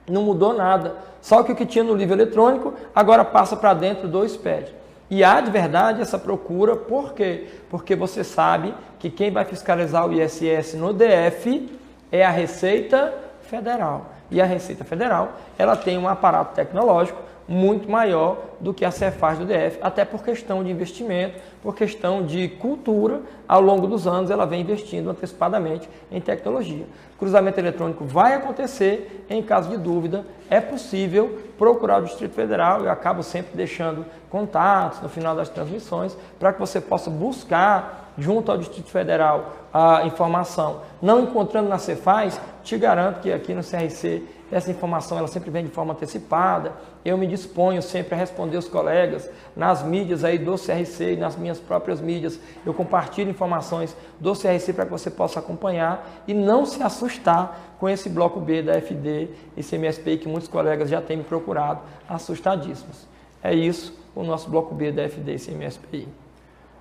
Não mudou nada. Só que o que tinha no livro eletrônico agora passa para dentro do SPED. E há de verdade essa procura, por quê? Porque você sabe que quem vai fiscalizar o ISS no DF é a Receita Federal. E a Receita Federal, ela tem um aparato tecnológico muito maior do que a Cefaz do DF, até por questão de investimento, por questão de cultura. Ao longo dos anos, ela vem investindo antecipadamente em tecnologia. Cruzamento eletrônico vai acontecer, em caso de dúvida, é possível procurar o Distrito Federal. Eu acabo sempre deixando contatos no final das transmissões, para que você possa buscar junto ao Distrito Federal a informação. Não encontrando na Cefaz, te garanto que aqui no CRC essa informação ela sempre vem de forma antecipada. Eu me disponho sempre a responder os colegas nas mídias aí do CRC e nas minhas próprias mídias. Eu compartilho informações do CRC para que você possa acompanhar e não se assustar com esse bloco B da FD e ICMS-PI que muitos colegas já têm me procurado assustadíssimos. É isso, o nosso bloco B da FD e ICMS-PI.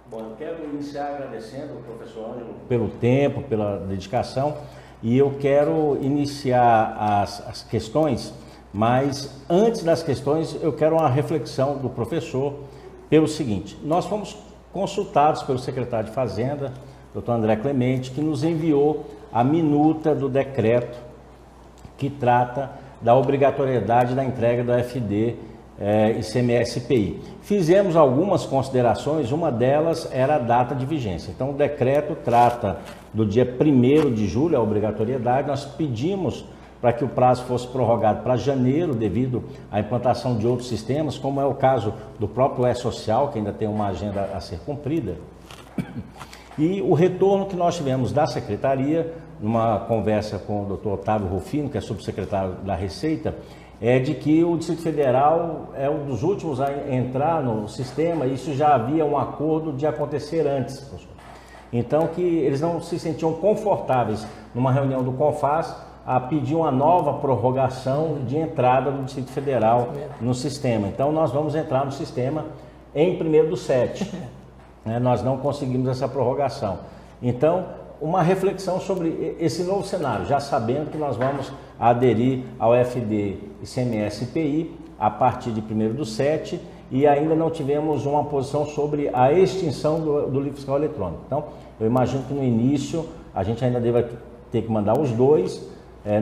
Bom, eu quero iniciar agradecendo ao professor Ângelo pelo tempo, pela dedicação. E eu quero iniciar as questões, mas antes das questões eu quero uma reflexão do professor pelo seguinte: nós fomos consultados pelo secretário de Fazenda, Dr. André Clemente, que nos enviou a minuta do decreto que trata da obrigatoriedade da entrega da FD ICMS-PI. Fizemos algumas considerações, uma delas era a data de vigência. Então o decreto trata do dia 1º de julho, a obrigatoriedade. Nós pedimos para que o prazo fosse prorrogado para janeiro, devido à implantação de outros sistemas, como é o caso do próprio E-Social, que ainda tem uma agenda a ser cumprida. E o retorno que nós tivemos da Secretaria, numa conversa com o Dr. Otávio Rufino, que é subsecretário da Receita, é de que o Distrito Federal é um dos últimos a entrar no sistema. Isso já havia um acordo de acontecer antes, professor. Então, que eles não se sentiam confortáveis, numa reunião do CONFAS, a pedir uma nova prorrogação de entrada do Distrito Federal no sistema. Então, nós vamos entrar no sistema em 1º/7. Nós não conseguimos essa prorrogação. Então, uma reflexão sobre esse novo cenário, já sabendo que nós vamos aderir ao FD, ICMS e IPI a partir de 1º/7 e ainda não tivemos uma posição sobre a extinção do livro fiscal eletrônico. Então, eu imagino que no início a gente ainda deve ter que mandar os dois,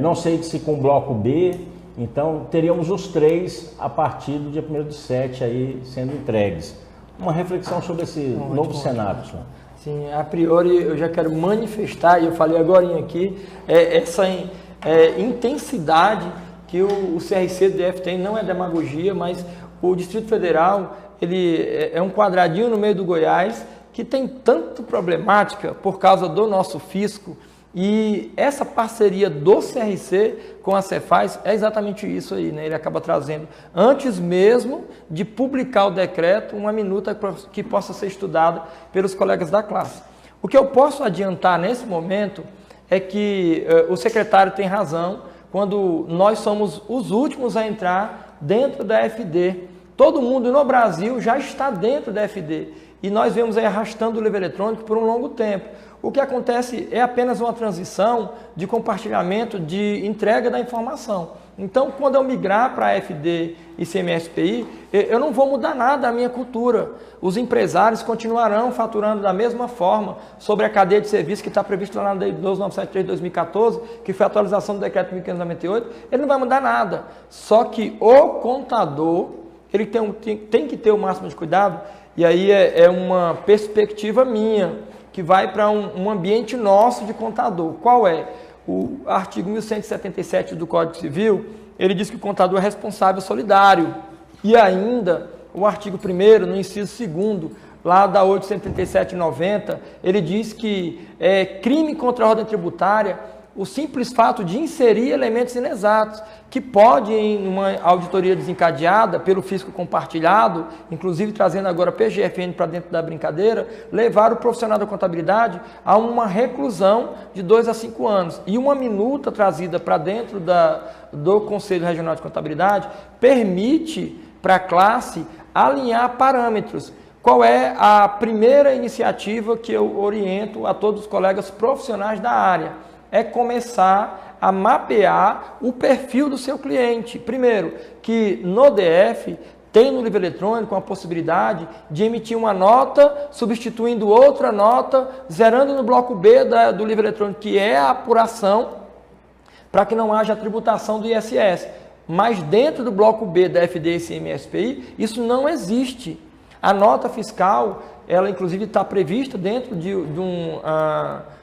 não sei se com o bloco B, então teríamos os 3 a partir do dia 1º/7 aí sendo entregues. Uma reflexão sobre esse novo cenário, senhor. Sim, a priori eu já quero manifestar, e eu falei agora aqui, essa intensidade que o CRC do DF tem, não é demagogia, mas o Distrito Federal, ele é um quadradinho no meio do Goiás que tem tanto problemática por causa do nosso fisco, e essa parceria do CRC com a Cefaz é exatamente isso aí, né? Ele acaba trazendo, antes mesmo de publicar o decreto, uma minuta que possa ser estudada pelos colegas da classe. O que eu posso adiantar nesse momento é que o secretário tem razão quando nós somos os últimos a entrar dentro da FD. Todo mundo no Brasil já está dentro da FD e nós vemos aí arrastando o livro eletrônico por um longo tempo. O que acontece é apenas uma transição de compartilhamento, de entrega da informação. Então, quando eu migrar para a FD e ICMS-PI, eu não vou mudar nada a minha cultura. Os empresários continuarão faturando da mesma forma sobre a cadeia de serviço que está previsto lá na Lei 12.973 de 2014, que foi a atualização do Decreto 1598, ele não vai mudar nada. Só que o contador, ele tem que ter o máximo de cuidado, e aí é uma perspectiva minha, que vai para um ambiente nosso de contador. Qual é? O artigo 1177 do Código Civil, ele diz que o contador é responsável solidário. E ainda, o artigo 1º, no inciso 2º, lá da 837/90, ele diz que é crime contra a ordem tributária o simples fato de inserir elementos inexatos, que pode, em uma auditoria desencadeada pelo fisco compartilhado, inclusive trazendo agora a PGFN para dentro da brincadeira, levar o profissional da contabilidade a uma reclusão de 2 a 5 anos. E uma minuta trazida para dentro do Conselho Regional de Contabilidade permite para a classe alinhar parâmetros. Qual é a primeira iniciativa que eu oriento a todos os colegas profissionais da área? É começar a mapear o perfil do seu cliente. Primeiro, que no DF tem no livro eletrônico a possibilidade de emitir uma nota, substituindo outra nota, zerando no bloco B do livro eletrônico, que é a apuração, para que não haja a tributação do ISS. Mas dentro do bloco B da FD e ICMS-PI, isso não existe. A nota fiscal, ela inclusive está prevista dentro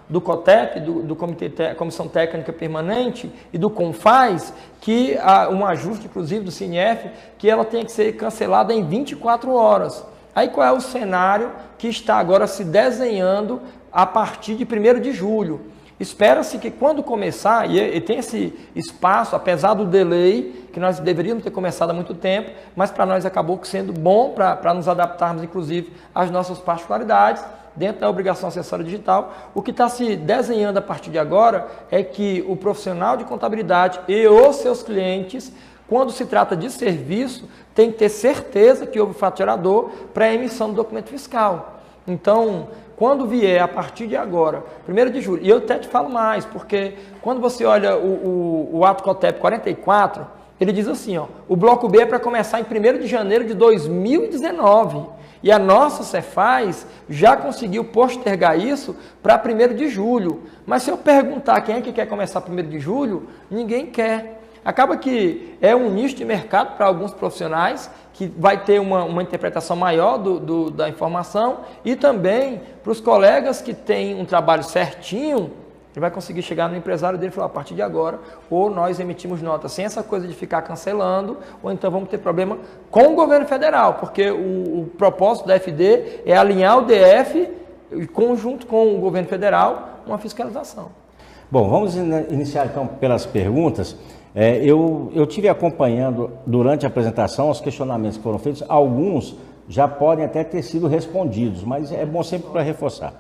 do COTEP, do Comissão Técnica Permanente, e do CONFAS, que um ajuste, inclusive, do CINEF, que ela tem que ser cancelada em 24 horas. Aí qual é o cenário que está agora se desenhando a partir de 1º de julho? Espera-se que quando começar, e tem esse espaço, apesar do delay, que nós deveríamos ter começado há muito tempo, mas para nós acabou sendo bom para nos adaptarmos, inclusive, às nossas particularidades, dentro da obrigação acessória digital. O que está se desenhando a partir de agora é que o profissional de contabilidade e os seus clientes, quando se trata de serviço, tem que ter certeza que houve faturador para a emissão do documento fiscal. Então, quando vier a partir de agora, 1º de julho, e eu até te falo mais, porque quando você olha o ato COTEP 44, ele diz assim, ó, o bloco B é para começar em 1º de janeiro de 2019. E a nossa Cefaz já conseguiu postergar isso para 1º de julho. Mas se eu perguntar quem é que quer começar 1º de julho, ninguém quer. Acaba que é um nicho de mercado para alguns profissionais, que vai ter uma interpretação maior da informação, e também para os colegas que têm um trabalho certinho, ele vai conseguir chegar no empresário dele e falar, a partir de agora, ou nós emitimos nota sem essa coisa de ficar cancelando, ou então vamos ter problema com o governo federal, porque o propósito da FD é alinhar o DF, conjunto com o governo federal, uma fiscalização. Bom, vamos iniciar então pelas perguntas. Eu tive acompanhando durante a apresentação os questionamentos que foram feitos, alguns já podem até ter sido respondidos, mas é bom sempre para reforçar.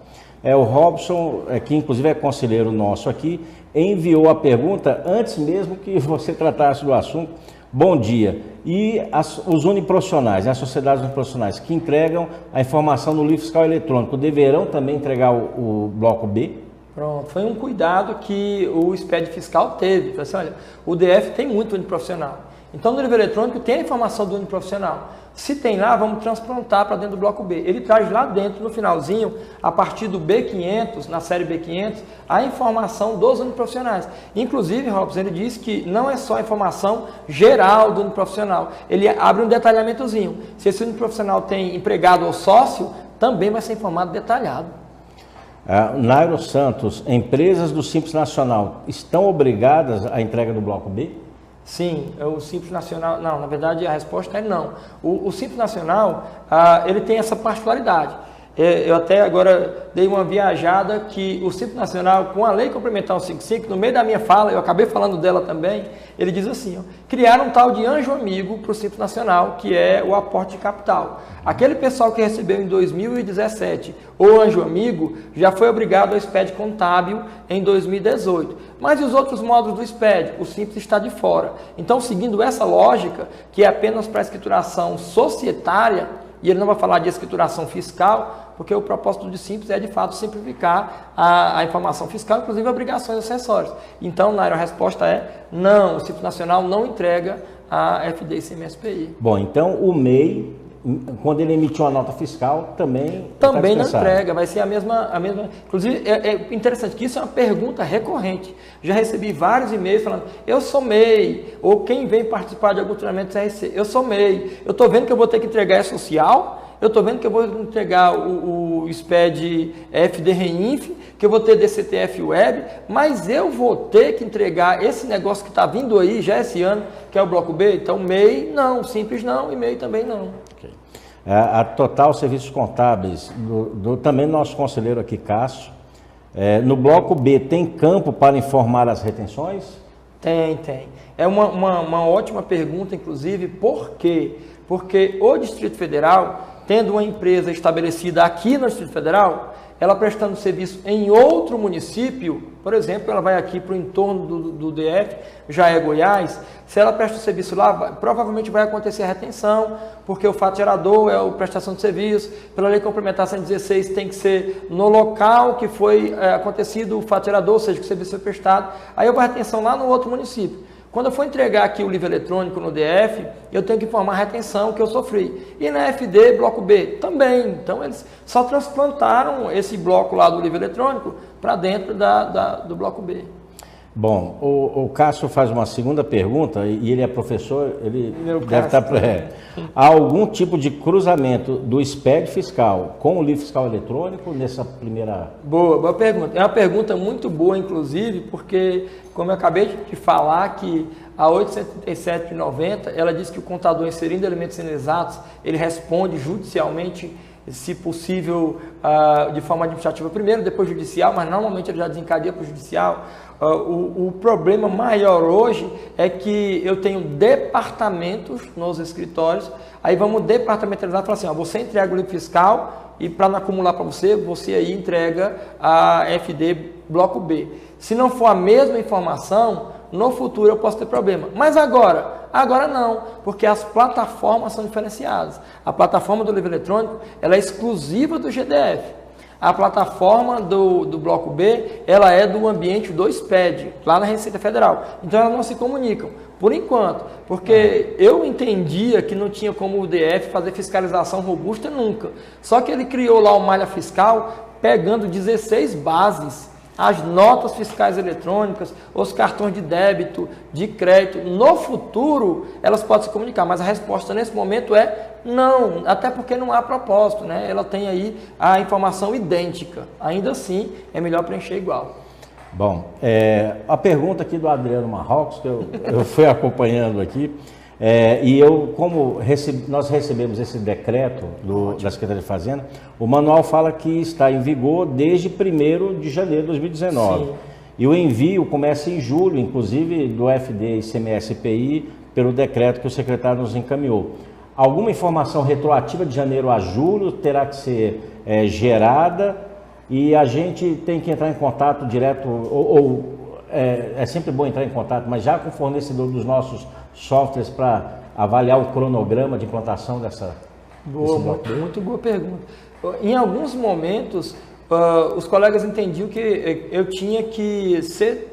O Robson, que inclusive é conselheiro nosso aqui, enviou a pergunta antes mesmo que você tratasse do assunto. Bom dia. E os uniprofissionais, né, as sociedades uniprofissionais que entregam a informação no livro fiscal eletrônico, deverão também entregar o bloco B? Pronto, foi um cuidado que o SPED fiscal teve. Falei assim, olha, o DF tem muito uniprofissional. Então, no livro eletrônico tem a informação do uniprofissional. Se tem lá, vamos transplantar para dentro do bloco B. Ele traz lá dentro, no finalzinho, a partir do B500, na série B500, a informação dos uniprofissionais. Inclusive, Robson, ele diz que não é só a informação geral do uniprofissional. Ele abre um detalhamentozinho. Se esse uniprofissional tem empregado ou sócio, também vai ser informado detalhado. Nairo Santos, empresas do Simples Nacional estão obrigadas à entrega do bloco B? Sim, o Simples Nacional, não, na verdade a resposta é não. O Simples Nacional, ele tem essa particularidade. Eu até agora dei uma viajada que o Simples Nacional, com a Lei Complementar 155, no meio da minha fala, eu acabei falando dela também, ele diz assim, ó, criaram um tal de anjo amigo para o Simples Nacional, que é o aporte de capital. Aquele pessoal que recebeu em 2017 o anjo amigo, já foi obrigado ao SPED contábil em 2018. Mas e os outros módulos do SPED? O Simples está de fora. Então, seguindo essa lógica, que é apenas para a escrituração societária, e ele não vai falar de escrituração fiscal, porque o propósito do Simples é, de fato, simplificar a informação fiscal, inclusive obrigações acessórias. Então, Nairo, a resposta é não, o Simples Nacional não entrega a FD e CMS-PI. Bom, então o MEI, quando ele emitiu uma nota fiscal, também não entrega, vai ser a mesma. Inclusive, é interessante que isso é uma pergunta recorrente. Já recebi vários e-mails falando, eu sou MEI, ou quem vem participar de algum treinamento CRC, eu sou MEI, eu estou vendo que eu vou ter que entregar social, eu estou vendo que eu vou entregar o SPED FD Reinf, que eu vou ter DCTF Web, mas eu vou ter que entregar esse negócio que está vindo aí já esse ano, que é o bloco B. Então, MEI não, Simples não e MEI também não. Okay. A Total Serviços Contábeis, também nosso conselheiro aqui, Cássio, no bloco B tem campo para informar as retenções? Tem. É uma ótima pergunta, inclusive, por quê? Porque o Distrito Federal, tendo uma empresa estabelecida aqui no Distrito Federal, ela prestando serviço em outro município, por exemplo, ela vai aqui para o entorno do DF, já é Goiás, se ela presta o serviço lá, provavelmente vai acontecer a retenção, porque o fato gerador é a prestação de serviço, pela Lei Complementar 116 tem que ser no local que foi acontecido o fato gerador, ou seja, que o serviço foi prestado, aí eu vou a retenção lá no outro município. Quando eu for entregar aqui o livro eletrônico no DF, eu tenho que informar a retenção que eu sofri. E na FD, bloco B, também. Então, eles só transplantaram esse bloco lá do livro eletrônico para dentro do bloco B. Bom, o Cássio faz uma segunda pergunta, e ele é professor, ele deve estar... Há algum tipo de cruzamento do SPED fiscal com o livro fiscal eletrônico nessa primeira... Boa pergunta. É uma pergunta muito boa, inclusive, porque, como eu acabei de falar, que a 877/90, ela diz que o contador inserindo elementos inexatos, ele responde judicialmente, se possível, de forma administrativa primeiro, depois judicial, mas normalmente ele já desencadeia para o judicial. O problema maior hoje é que eu tenho departamentos nos escritórios, aí vamos departamentalizar e falar assim, você entrega o livro fiscal e para não acumular para você aí entrega a FD bloco B. Se não for a mesma informação, no futuro eu posso ter problema. Mas agora não, porque as plataformas são diferenciadas. A plataforma do livro eletrônico ela é exclusiva do GDF. A plataforma do bloco B, ela é do ambiente do SPED, lá na Receita Federal. Então elas não se comunicam, por enquanto, porque eu entendia que não tinha como o DF fazer fiscalização robusta nunca. Só que ele criou lá o malha fiscal, pegando 16 bases, as notas fiscais eletrônicas, os cartões de débito, de crédito. No futuro, elas podem se comunicar, mas a resposta nesse momento é não, até porque não há propósito, né? Ela tem aí a informação idêntica. Ainda assim, é melhor preencher igual. Bom, a pergunta aqui do Adriano Marrocos, que eu fui acompanhando aqui, e nós recebemos esse decreto da Secretaria de Fazenda, o manual fala que está em vigor desde 1º de janeiro de 2019. Sim. E o envio começa em julho, inclusive do FD e CMS-PI, pelo decreto que o secretário nos encaminhou. Alguma informação retroativa de janeiro a julho terá que ser gerada e a gente tem que entrar em contato direto, ou é sempre bom entrar em contato, mas já com o fornecedor dos nossos softwares para avaliar o cronograma de implantação dessa... Boa, muito boa pergunta. Em alguns momentos, os colegas entendiam que eu tinha que ser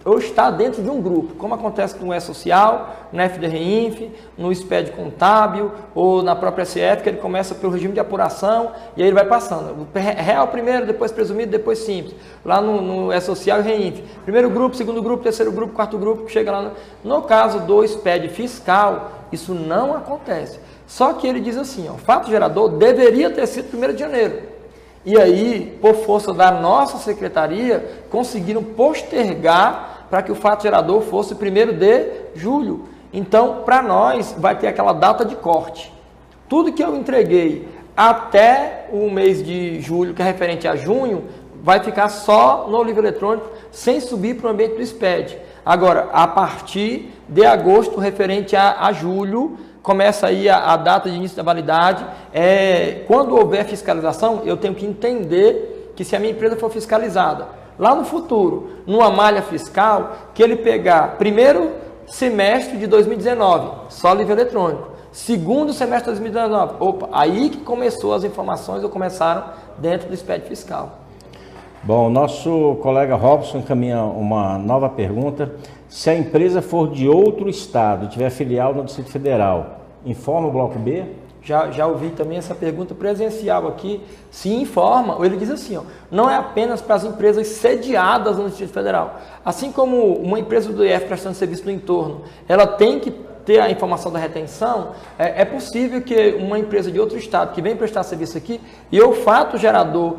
ou estar dentro de um grupo, como acontece no E-Social, na FDRINF, no SPED Contábil ou na própria SF, que ele começa pelo regime de apuração e aí ele vai passando. Real primeiro, depois presumido, depois simples. Lá no E-Social e REINF. Primeiro grupo, segundo grupo, terceiro grupo, quarto grupo, que chega lá. No caso do SPED fiscal, isso não acontece. Só que ele diz assim, ó, o fato gerador deveria ter sido 1º de janeiro. E aí, por força da nossa secretaria, conseguiram postergar para que o fato gerador fosse 1º de julho. Então, para nós, vai ter aquela data de corte. Tudo que eu entreguei até o mês de julho, que é referente a junho, vai ficar só no livro eletrônico, sem subir para o ambiente do SPED. Agora, a partir de agosto, referente a julho, começa aí a data de início da validade. Quando houver fiscalização, eu tenho que entender que se a minha empresa for fiscalizada, lá no futuro, numa malha fiscal, que ele pegar primeiro semestre de 2019, só livro eletrônico, segundo semestre de 2019, aí que começou as informações ou começaram dentro do SPED fiscal. Bom, nosso colega Robson encaminha uma nova pergunta. Se a empresa for de outro estado, tiver filial no Distrito Federal, informa o Bloco B? Já ouvi também essa pergunta presencial aqui. Se informa, ou ele diz assim, ó, não é apenas para as empresas sediadas no Distrito Federal. Assim como uma empresa do IF prestando serviço no entorno, ela tem que ter a informação da retenção, é possível que uma empresa de outro estado que vem prestar serviço aqui e o fato gerador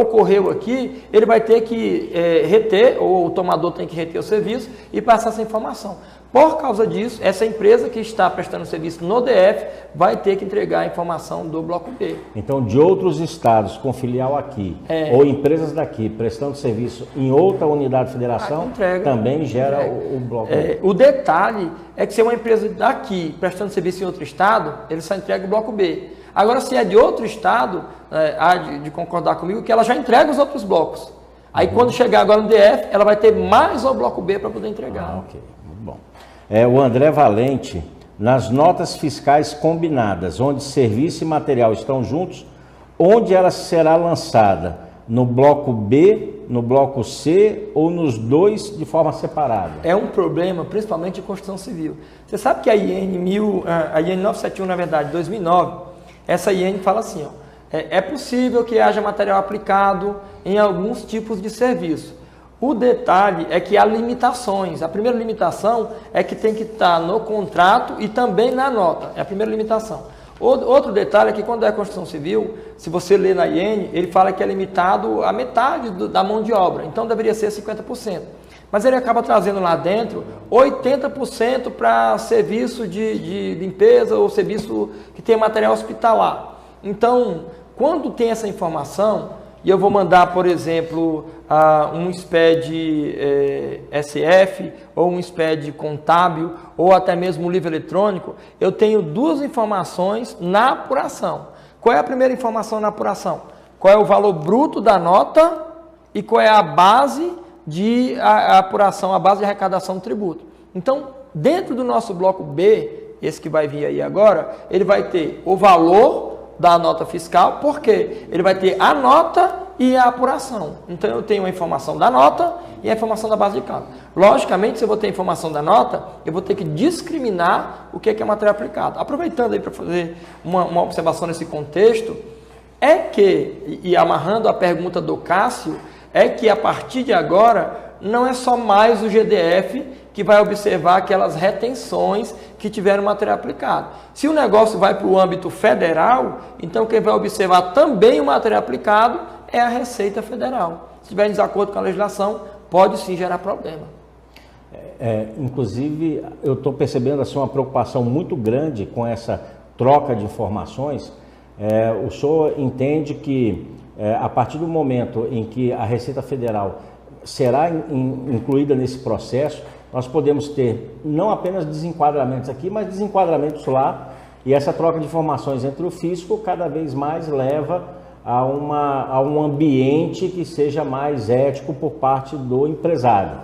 ocorreu aqui, ele vai ter que reter, ou o tomador tem que reter o serviço e passar essa informação. Por causa disso, essa empresa que está prestando serviço no DF vai ter que entregar a informação do Bloco B. Então, de outros estados com filial aqui, ou empresas daqui prestando serviço em outra unidade de federação, também gera o Bloco B. O detalhe é que se é uma empresa daqui prestando serviço em outro estado, ele só entrega o Bloco B. Agora, se é de outro estado, há de concordar comigo que ela já entrega os outros blocos. Aí, quando chegar agora no DF, ela vai ter mais o Bloco B para poder entregar. Ok, muito bom. O André Valente, nas notas fiscais combinadas, onde serviço e material estão juntos, onde ela será lançada? No Bloco B, no Bloco C ou nos dois de forma separada? É um problema, principalmente de construção civil. Você sabe que a IN 971, na verdade, 2009, essa IN fala assim, ó, é possível que haja material aplicado em alguns tipos de serviço. O detalhe é que há limitações. A primeira limitação é que tem que estar no contrato e também na nota. É a primeira limitação. Outro detalhe é que quando é construção civil, se você lê na IN, ele fala que é limitado a metade da mão de obra. Então deveria ser 50%. Mas ele acaba trazendo lá dentro 80% para serviço de limpeza ou serviço que tem material hospitalar. Então, quando tem essa informação, e eu vou mandar, por exemplo, um SPED SF, ou um SPED contábil, ou até mesmo um livro eletrônico, eu tenho duas informações na apuração. Qual é a primeira informação na apuração? Qual é o valor bruto da nota e qual é a base de apuração, a base de arrecadação do tributo. Então, dentro do nosso bloco B, esse que vai vir aí agora, ele vai ter o valor da nota fiscal, porque ele vai ter a nota e a apuração. Então, eu tenho a informação da nota e a informação da base de cálculo. Logicamente, se eu vou ter a informação da nota, eu vou ter que discriminar o que é material aplicado. Aproveitando aí para fazer uma observação nesse contexto, e amarrando a pergunta do Cássio, é que a partir de agora, não é só mais o GDF que vai observar aquelas retenções que tiveram material aplicado. Se o negócio vai para o âmbito federal, então quem vai observar também o material aplicado é a Receita Federal. Se estiver em desacordo com a legislação, pode sim gerar problema. Inclusive, eu estou percebendo assim, uma preocupação muito grande com essa troca de informações. O senhor entende que, a partir do momento em que a Receita Federal será incluída nesse processo, nós podemos ter não apenas desenquadramentos aqui, mas desenquadramentos lá, e essa troca de informações entre o fisco cada vez mais leva a um ambiente que seja mais ético por parte do empresário.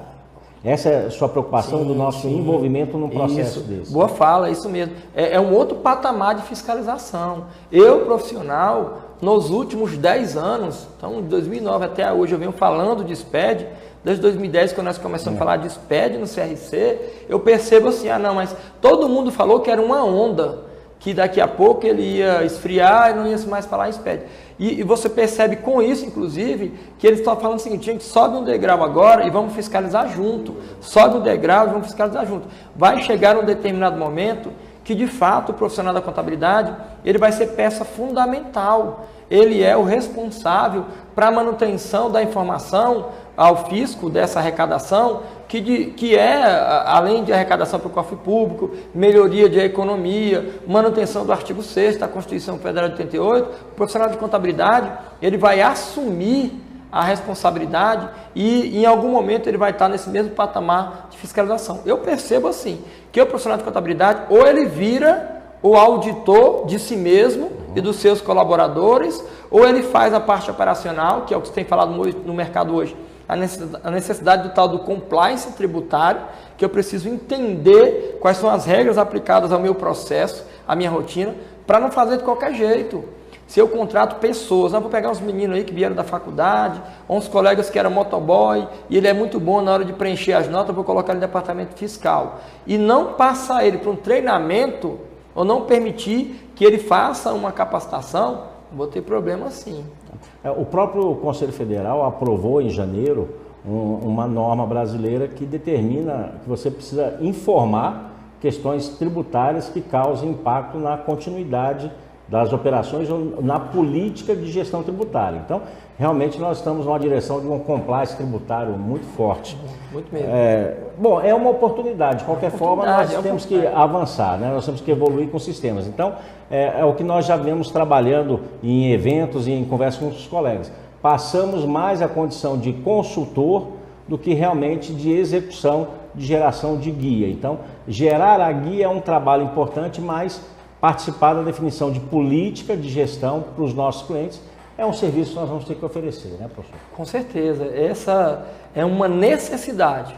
Essa é a sua preocupação do nosso envolvimento num processo isso. desse. Boa fala, é isso mesmo. É um outro patamar de fiscalização. Eu, profissional, nos últimos 10 anos, então de 2009 até hoje, eu venho falando de SPED. Desde 2010, quando nós começamos a falar de SPED no CRC, eu percebo assim, mas todo mundo falou que era uma onda, que daqui a pouco ele ia esfriar e não ia mais falar em SPED. E você percebe com isso, inclusive, que eles estão falando o seguinte: gente, sobe um degrau agora e vamos fiscalizar junto. Sobe um degrau e vamos fiscalizar junto. Vai chegar um determinado momento que, de fato, o profissional da contabilidade, ele vai ser peça fundamental. Ele é o responsável para a manutenção da informação ao fisco dessa arrecadação, que é, além de arrecadação para o cofre público, melhoria de economia, manutenção do artigo 6º da Constituição Federal de 88, o profissional de contabilidade, ele vai assumir a responsabilidade e em algum momento ele vai estar nesse mesmo patamar de fiscalização. Eu percebo assim, que o profissional de contabilidade, ou ele vira o auditor de si mesmo e dos seus colaboradores, ou ele faz a parte operacional, que é o que você tem falado no mercado hoje, a necessidade do tal do compliance tributário, que eu preciso entender quais são as regras aplicadas ao meu processo, à minha rotina, para não fazer de qualquer jeito. Se eu contrato pessoas, vou pegar uns meninos aí que vieram da faculdade, ou uns colegas que eram motoboy, e ele é muito bom na hora de preencher as notas, vou colocar ele no departamento fiscal. E não passar ele para um treinamento, ou não permitir que ele faça uma capacitação, vou ter problema sim. O próprio Conselho Federal aprovou em janeiro uma norma brasileira que determina que você precisa informar questões tributárias que causem impacto na continuidade das operações ou na política de gestão tributária. Então, realmente nós estamos numa direção de um compliance tributário muito forte. Muito mesmo. Bom, é uma oportunidade. De qualquer forma, nós temos que avançar, né? Nós temos que evoluir com sistemas. Então, é o que nós já vemos trabalhando em eventos e em conversa com os colegas. Passamos mais a condição de consultor do que realmente de execução, de geração de guia. Então, gerar a guia é um trabalho importante, mas participar da definição de política de gestão para os nossos clientes é um serviço que nós vamos ter que oferecer, né, professor? Com certeza. Essa é uma necessidade.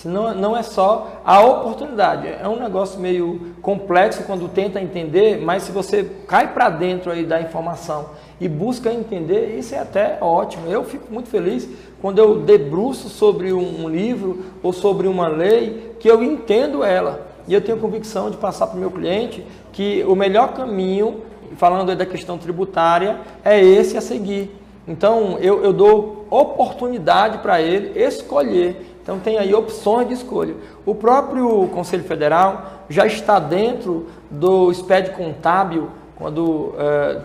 Não é só a oportunidade. É um negócio meio complexo quando tenta entender, mas se você cai para dentro aí da informação e busca entender, isso é até ótimo. Eu fico muito feliz quando eu debruço sobre um livro ou sobre uma lei que eu entendo ela. E eu tenho convicção de passar para o meu cliente que o melhor caminho, falando aí da questão tributária, é esse a seguir. Então, eu dou oportunidade para ele escolher. Então, tem aí opções de escolha. O próprio Conselho Federal já está dentro do SPED contábil, quando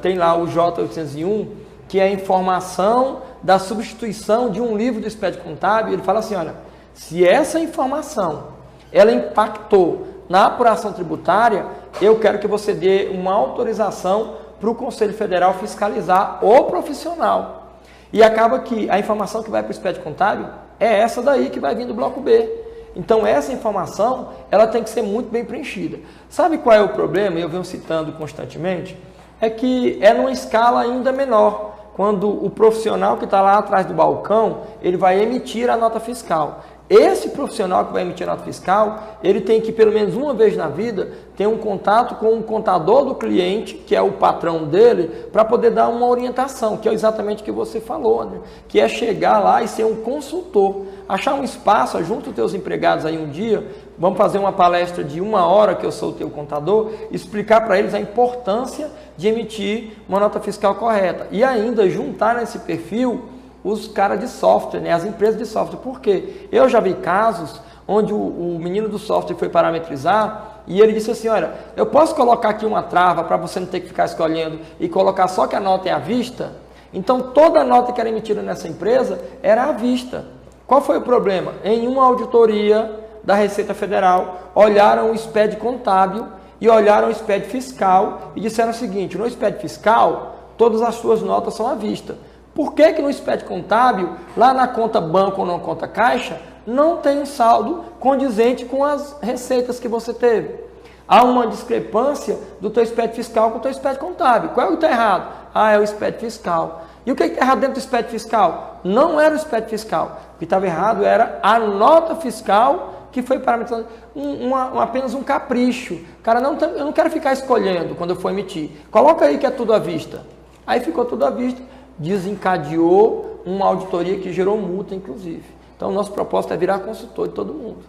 tem lá o J801, que é a informação da substituição de um livro do SPED contábil. Ele fala assim, olha, se essa informação ela impactou na apuração tributária, eu quero que você dê uma autorização para o Conselho Federal fiscalizar o profissional. E acaba que a informação que vai para o SPED contábil é essa daí que vai vir do bloco B. Então essa informação ela tem que ser muito bem preenchida. Sabe qual é o problema? Eu venho citando constantemente, é que é numa escala ainda menor. Quando o profissional que está lá atrás do balcão, ele vai emitir a nota fiscal. Esse profissional que vai emitir a nota fiscal, ele tem que, pelo menos uma vez na vida, ter um contato com um contador do cliente, que é o patrão dele, para poder dar uma orientação, que é exatamente o que você falou, né? Que é chegar lá e ser um consultor. Achar um espaço junto aos teus empregados aí um dia, vamos fazer uma palestra de 1 hora, que eu sou o teu contador, explicar para eles a importância de emitir uma nota fiscal correta. E ainda juntar nesse perfil os caras de software, né? As empresas de software. Por quê? Eu já vi casos onde o menino do software foi parametrizar e ele disse assim, olha, eu posso colocar aqui uma trava para você não ter que ficar escolhendo e colocar só que a nota é à vista? Então, toda a nota que era emitida nessa empresa era à vista. Qual foi o problema? Em uma auditoria da Receita Federal, olharam o SPED contábil e olharam o SPED fiscal e disseram o seguinte, no SPED fiscal, todas as suas notas são à vista. Por que no SPED contábil, lá na conta banco ou na conta caixa, não tem um saldo condizente com as receitas que você teve? Há uma discrepância do teu SPED fiscal com o teu SPED contábil. Qual é o que está errado? É o SPED fiscal. E o que está errado dentro do SPED fiscal? Não era o SPED fiscal. O que estava errado era a nota fiscal que foi parametrizada, apenas um capricho. Cara, eu não quero ficar escolhendo quando eu for emitir. Coloca aí que é tudo à vista. Aí ficou tudo à vista, desencadeou uma auditoria que gerou multa, inclusive. Então, o nosso propósito é virar consultor de todo mundo.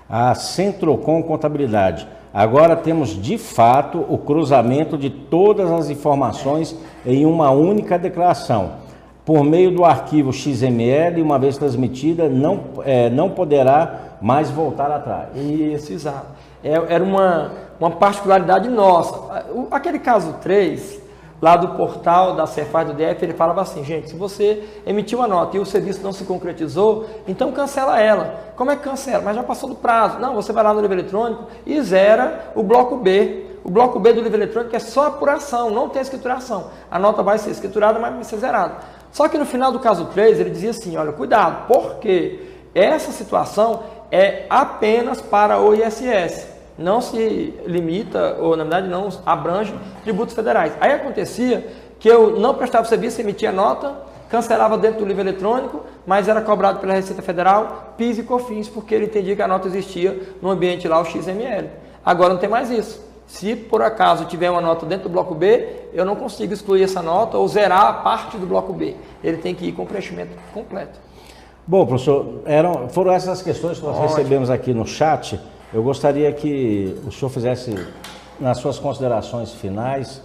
A Centrocom Contabilidade. Agora temos, de fato, o cruzamento de todas as informações em uma única declaração. Por meio do arquivo XML, uma vez transmitida, não poderá mais voltar atrás. Isso, exato. Era uma particularidade nossa. Aquele caso 3, lá do portal da Cefaz do DF, ele falava assim, gente, se você emitiu uma nota e o serviço não se concretizou, então cancela ela. Como é que cancela? Mas já passou do prazo. Não, você vai lá no livro eletrônico e zera o bloco B. O bloco B do livro eletrônico é só apuração, não tem escrituração. A nota vai ser escriturada, mas vai ser zerada. Só que no final do caso 3, ele dizia assim, olha, cuidado, porque essa situação é apenas para o ISS. Não se limita, ou na verdade não abrange tributos federais. Aí acontecia que eu não prestava serviço, emitia nota, cancelava dentro do livro eletrônico, mas era cobrado pela Receita Federal, PIS e COFINS, porque ele entendia que a nota existia no ambiente lá, o XML. Agora não tem mais isso. Se por acaso tiver uma nota dentro do bloco B, eu não consigo excluir essa nota ou zerar a parte do bloco B. Ele tem que ir com o preenchimento completo. Bom, professor, foram essas questões que nós recebemos aqui no chat. Eu gostaria que o senhor fizesse, nas suas considerações finais,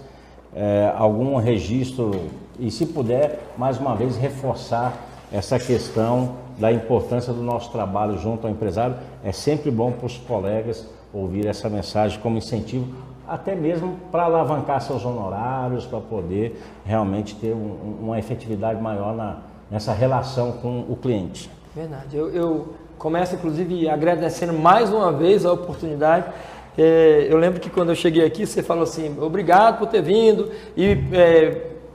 algum registro e, se puder, mais uma vez, reforçar essa questão da importância do nosso trabalho junto ao empresário. É sempre bom para os colegas ouvir essa mensagem como incentivo, até mesmo para alavancar seus honorários, para poder realmente ter uma efetividade maior nessa relação com o cliente. Verdade. Eu começo, inclusive, agradecendo mais uma vez a oportunidade. Eu lembro que quando eu cheguei aqui, você falou assim, obrigado por ter vindo e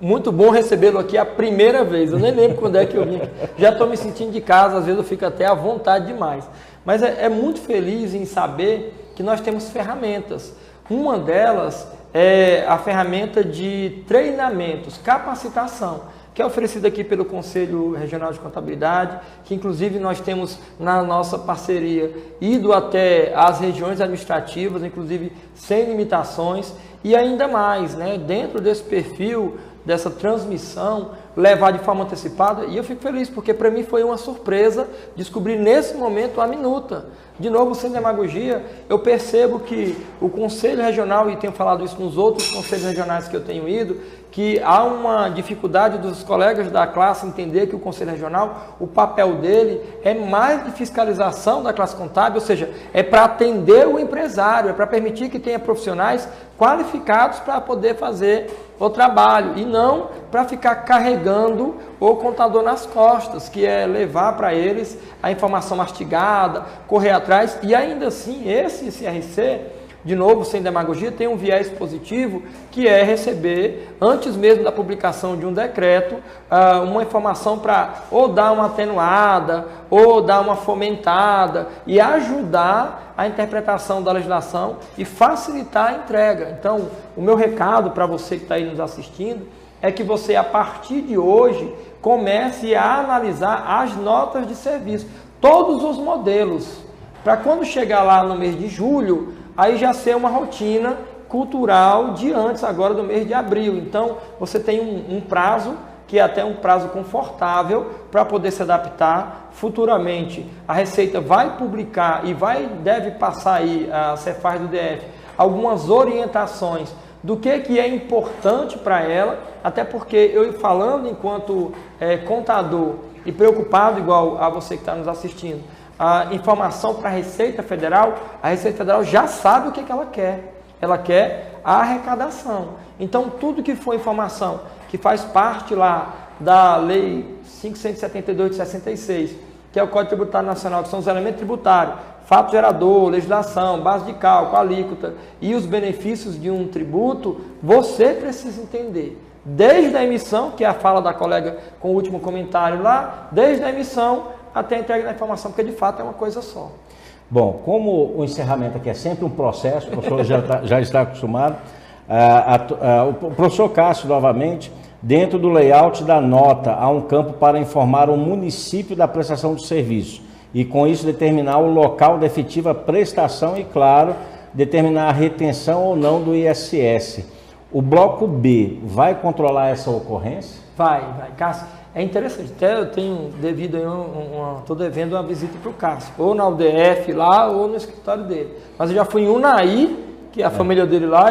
muito bom recebê-lo aqui a primeira vez. Eu nem lembro quando é que eu vim. Já estou me sentindo de casa, às vezes eu fico até à vontade demais. Mas é muito feliz em saber que nós temos ferramentas. Uma delas é a ferramenta de treinamentos, capacitação, que é oferecida aqui pelo Conselho Regional de Contabilidade, que inclusive nós temos na nossa parceria ido até as regiões administrativas, inclusive sem limitações, e ainda mais, né, dentro desse perfil, dessa transmissão, levar de forma antecipada, e eu fico feliz, porque para mim foi uma surpresa descobrir nesse momento a minuta. De novo, sem demagogia, eu percebo que o Conselho Regional, e tenho falado isso nos outros conselhos regionais que eu tenho ido, que há uma dificuldade dos colegas da classe entender que o Conselho Regional, o papel dele é mais de fiscalização da classe contábil, ou seja, é para atender o empresário, é para permitir que tenha profissionais qualificados para poder fazer o trabalho e não para ficar carregando o contador nas costas, que é levar para eles a informação mastigada, correr atrás, e ainda assim esse CRC, de novo, sem demagogia, tem um viés positivo, que é receber, antes mesmo da publicação de um decreto, uma informação para ou dar uma atenuada, ou dar uma fomentada, e ajudar a interpretação da legislação e facilitar a entrega. Então, o meu recado para você que está aí nos assistindo, é que você, a partir de hoje, comece a analisar as notas de serviço, todos os modelos, para quando chegar lá no mês de julho, aí já ser uma rotina cultural de antes, agora do mês de abril. Então, você tem um prazo, que é até um prazo confortável, para poder se adaptar. Futuramente, a Receita vai publicar e deve passar aí, a Cefaz do DF, algumas orientações do que é importante para ela, até porque eu falando enquanto contador e preocupado igual a você que está nos assistindo, a informação para a Receita Federal já sabe o que ela quer. Ela quer a arrecadação. Então, tudo que for informação que faz parte lá da Lei 572 de 66, que é o Código Tributário Nacional, que são os elementos tributários, fato gerador, legislação, base de cálculo, alíquota e os benefícios de um tributo, você precisa entender. Desde a emissão, que é a fala da colega com o último comentário lá, desde a emissão até a entrega da informação, porque de fato é uma coisa só. Bom, como o encerramento aqui é sempre um processo, o professor já está acostumado, o professor Cássio, novamente, Dentro do layout da nota, há um campo para informar o município da prestação do serviço e, com isso, determinar o local da efetiva prestação e, claro, determinar a retenção ou não do ISS. O bloco B vai controlar essa ocorrência? Vai, Cássio. É interessante, até eu tenho devido estou devendo uma visita para o Cássio, ou na UDF lá, ou no escritório dele. Mas eu já fui em Unai, que é a família dele lá,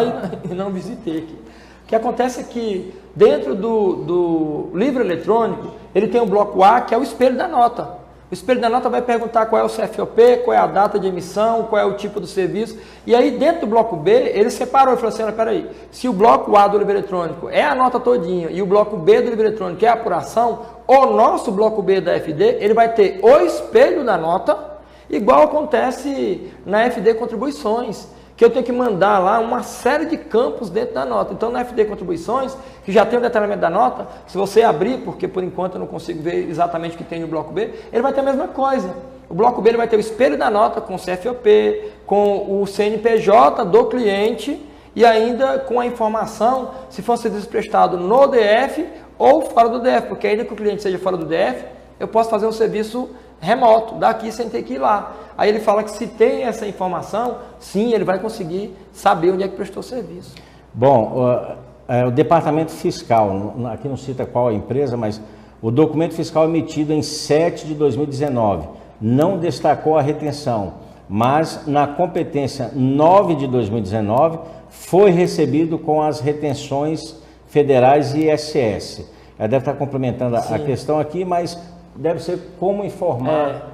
e não visitei aqui. O que acontece é que dentro do livro eletrônico, ele tem o bloco A, que é o espelho da nota. O espelho da nota vai perguntar qual é o CFOP, qual é a data de emissão, qual é o tipo do serviço. E aí, dentro do bloco B, ele separou e falou assim, olha, peraí, se o bloco A do livro eletrônico é a nota todinha e o bloco B do livro eletrônico é a apuração, o nosso bloco B da FD, ele vai ter o espelho da nota, igual acontece na FD Contribuições, que eu tenho que mandar lá uma série de campos dentro da nota. Então, na FD Contribuições, que já tem o detalhamento da nota, se você abrir, porque por enquanto eu não consigo ver exatamente o que tem no bloco B, ele vai ter a mesma coisa. O bloco B ele vai ter o espelho da nota com o CFOP, com o CNPJ do cliente e ainda com a informação se for um serviço prestado no DF ou fora do DF, porque ainda que o cliente seja fora do DF, eu posso fazer um serviço remoto, daqui sem ter que ir lá. Aí ele fala que se tem essa informação, sim, ele vai conseguir saber onde é que prestou o serviço. Bom, o departamento fiscal, aqui não cita qual a empresa, mas o documento fiscal emitido em 7 de 2019 não destacou a retenção, mas na competência 9 de 2019 foi recebido com as retenções federais e ISS. Ela deve estar complementando a questão aqui, mas deve ser como informar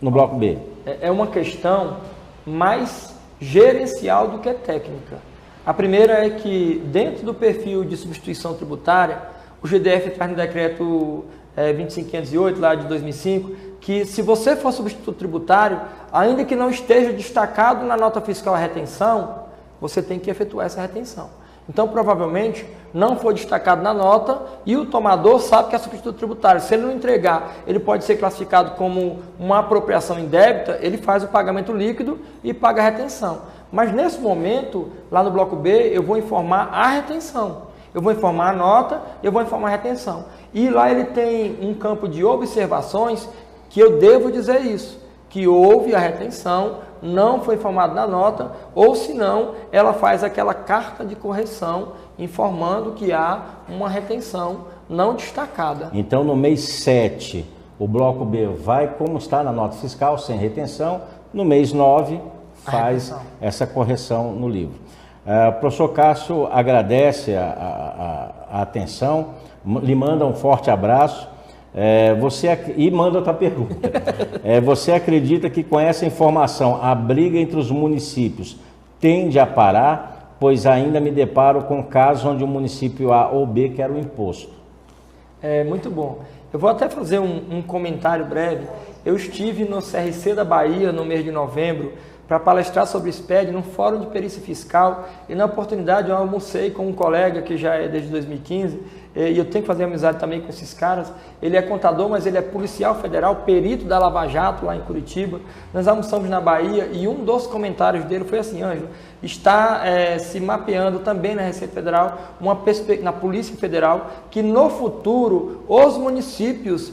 no bloco B. É uma questão mais gerencial do que técnica. A primeira é que, dentro do perfil de substituição tributária, o GDF traz no decreto 25.508, lá de 2005, que se você for substituto tributário, ainda que não esteja destacado na nota fiscal a retenção, você tem que efetuar essa retenção. Então, provavelmente, não foi destacado na nota e o tomador sabe que é substituto tributário. Se ele não entregar, ele pode ser classificado como uma apropriação indébita, ele faz o pagamento líquido e paga a retenção. Mas, nesse momento, lá no bloco B, eu vou informar a retenção. Eu vou informar a nota, eu vou informar a retenção. E lá ele tem um campo de observações que eu devo dizer isso, que houve a retenção, não foi informado na nota, ou se não, ela faz aquela carta de correção informando que há uma retenção não destacada. Então, no mês 7, o bloco B vai como está na nota fiscal, sem retenção. No mês 9, faz essa correção no livro. O professor Cássio agradece a atenção, lhe manda um forte abraço. E manda outra pergunta. Você acredita que com essa informação a briga entre os municípios tende a parar, pois ainda me deparo com casos onde o município A ou B quer o imposto? Muito bom. Eu vou até fazer um comentário breve. Eu estive no CRC da Bahia no mês de novembro para palestrar sobre o SPED num fórum de perícia fiscal e na oportunidade eu almocei com um colega que já é desde 2015 e eu tenho que fazer amizade também com esses caras. Ele é contador, mas ele é policial federal, perito da Lava Jato lá em Curitiba. Nós almoçamos na Bahia e um dos comentários dele foi assim: Ângelo, está se mapeando também na Receita Federal, na Polícia Federal, que no futuro os municípios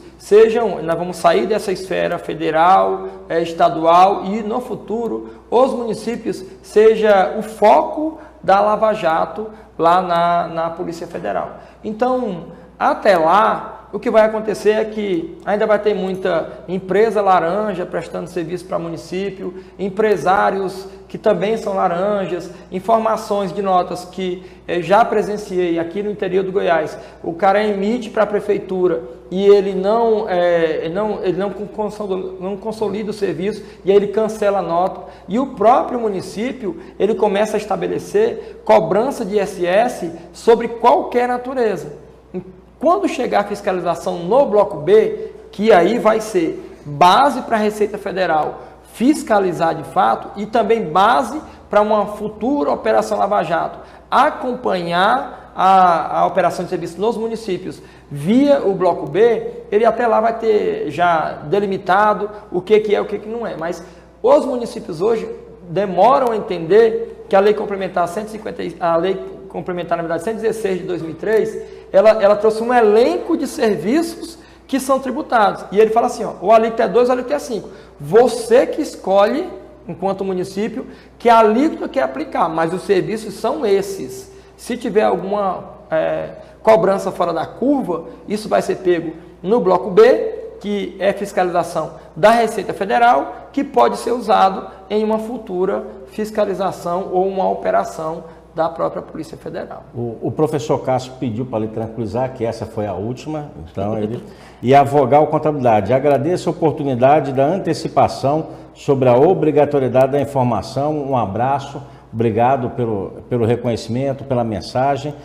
nós vamos sair dessa esfera federal, estadual, e no futuro os municípios seja o foco da Lava Jato lá na Polícia Federal. Então, até lá, o que vai acontecer é que ainda vai ter muita empresa laranja prestando serviço para município, empresários que também são laranjas, informações de notas que já presenciei aqui no interior do Goiás. O cara emite para a prefeitura e ele não consolida o serviço e aí ele cancela a nota. E o próprio município, ele começa a estabelecer cobrança de ISS sobre qualquer natureza. Quando chegar a fiscalização no bloco B, que aí vai ser base para a Receita Federal fiscalizar de fato e também base para uma futura operação Lava Jato acompanhar a operação de serviço nos municípios via o bloco B, ele até lá vai ter já delimitado o que é o que não é. Mas os municípios hoje demoram a entender que a lei complementar 150, a lei complementar, na verdade, 116 de 2003, ela trouxe um elenco de serviços que são tributados. E ele fala assim, ó, o alíquota é 2, o alíquota é 5. Você que escolhe, enquanto município, que a alíquota quer aplicar, mas os serviços são esses. Se tiver alguma cobrança fora da curva, isso vai ser pego no bloco B, que é fiscalização da Receita Federal, que pode ser usado em uma futura fiscalização ou uma operação da própria Polícia Federal. O professor Cássio pediu para lhe tranquilizar que essa foi a última, então ele... E a Vogal Contabilidade, agradeço a oportunidade da antecipação sobre a obrigatoriedade da informação, um abraço, obrigado pelo reconhecimento, pela mensagem.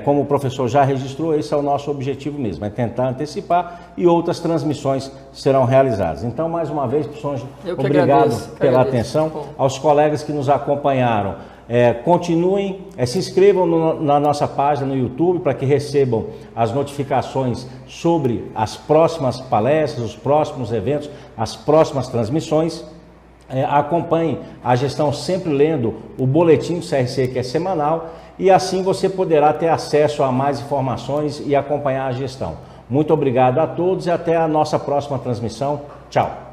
Como o professor já registrou, esse é o nosso objetivo mesmo, é tentar antecipar e outras transmissões serão realizadas. Então, mais uma vez, professor, obrigado pela atenção. Aos colegas que nos acompanharam, continuem, se inscrevam na nossa página no YouTube para que recebam as notificações sobre as próximas palestras, os próximos eventos, as próximas transmissões. Acompanhe a gestão sempre lendo o boletim do CRC, que é semanal, e assim você poderá ter acesso a mais informações e acompanhar a gestão. Muito obrigado a todos e até a nossa próxima transmissão. Tchau!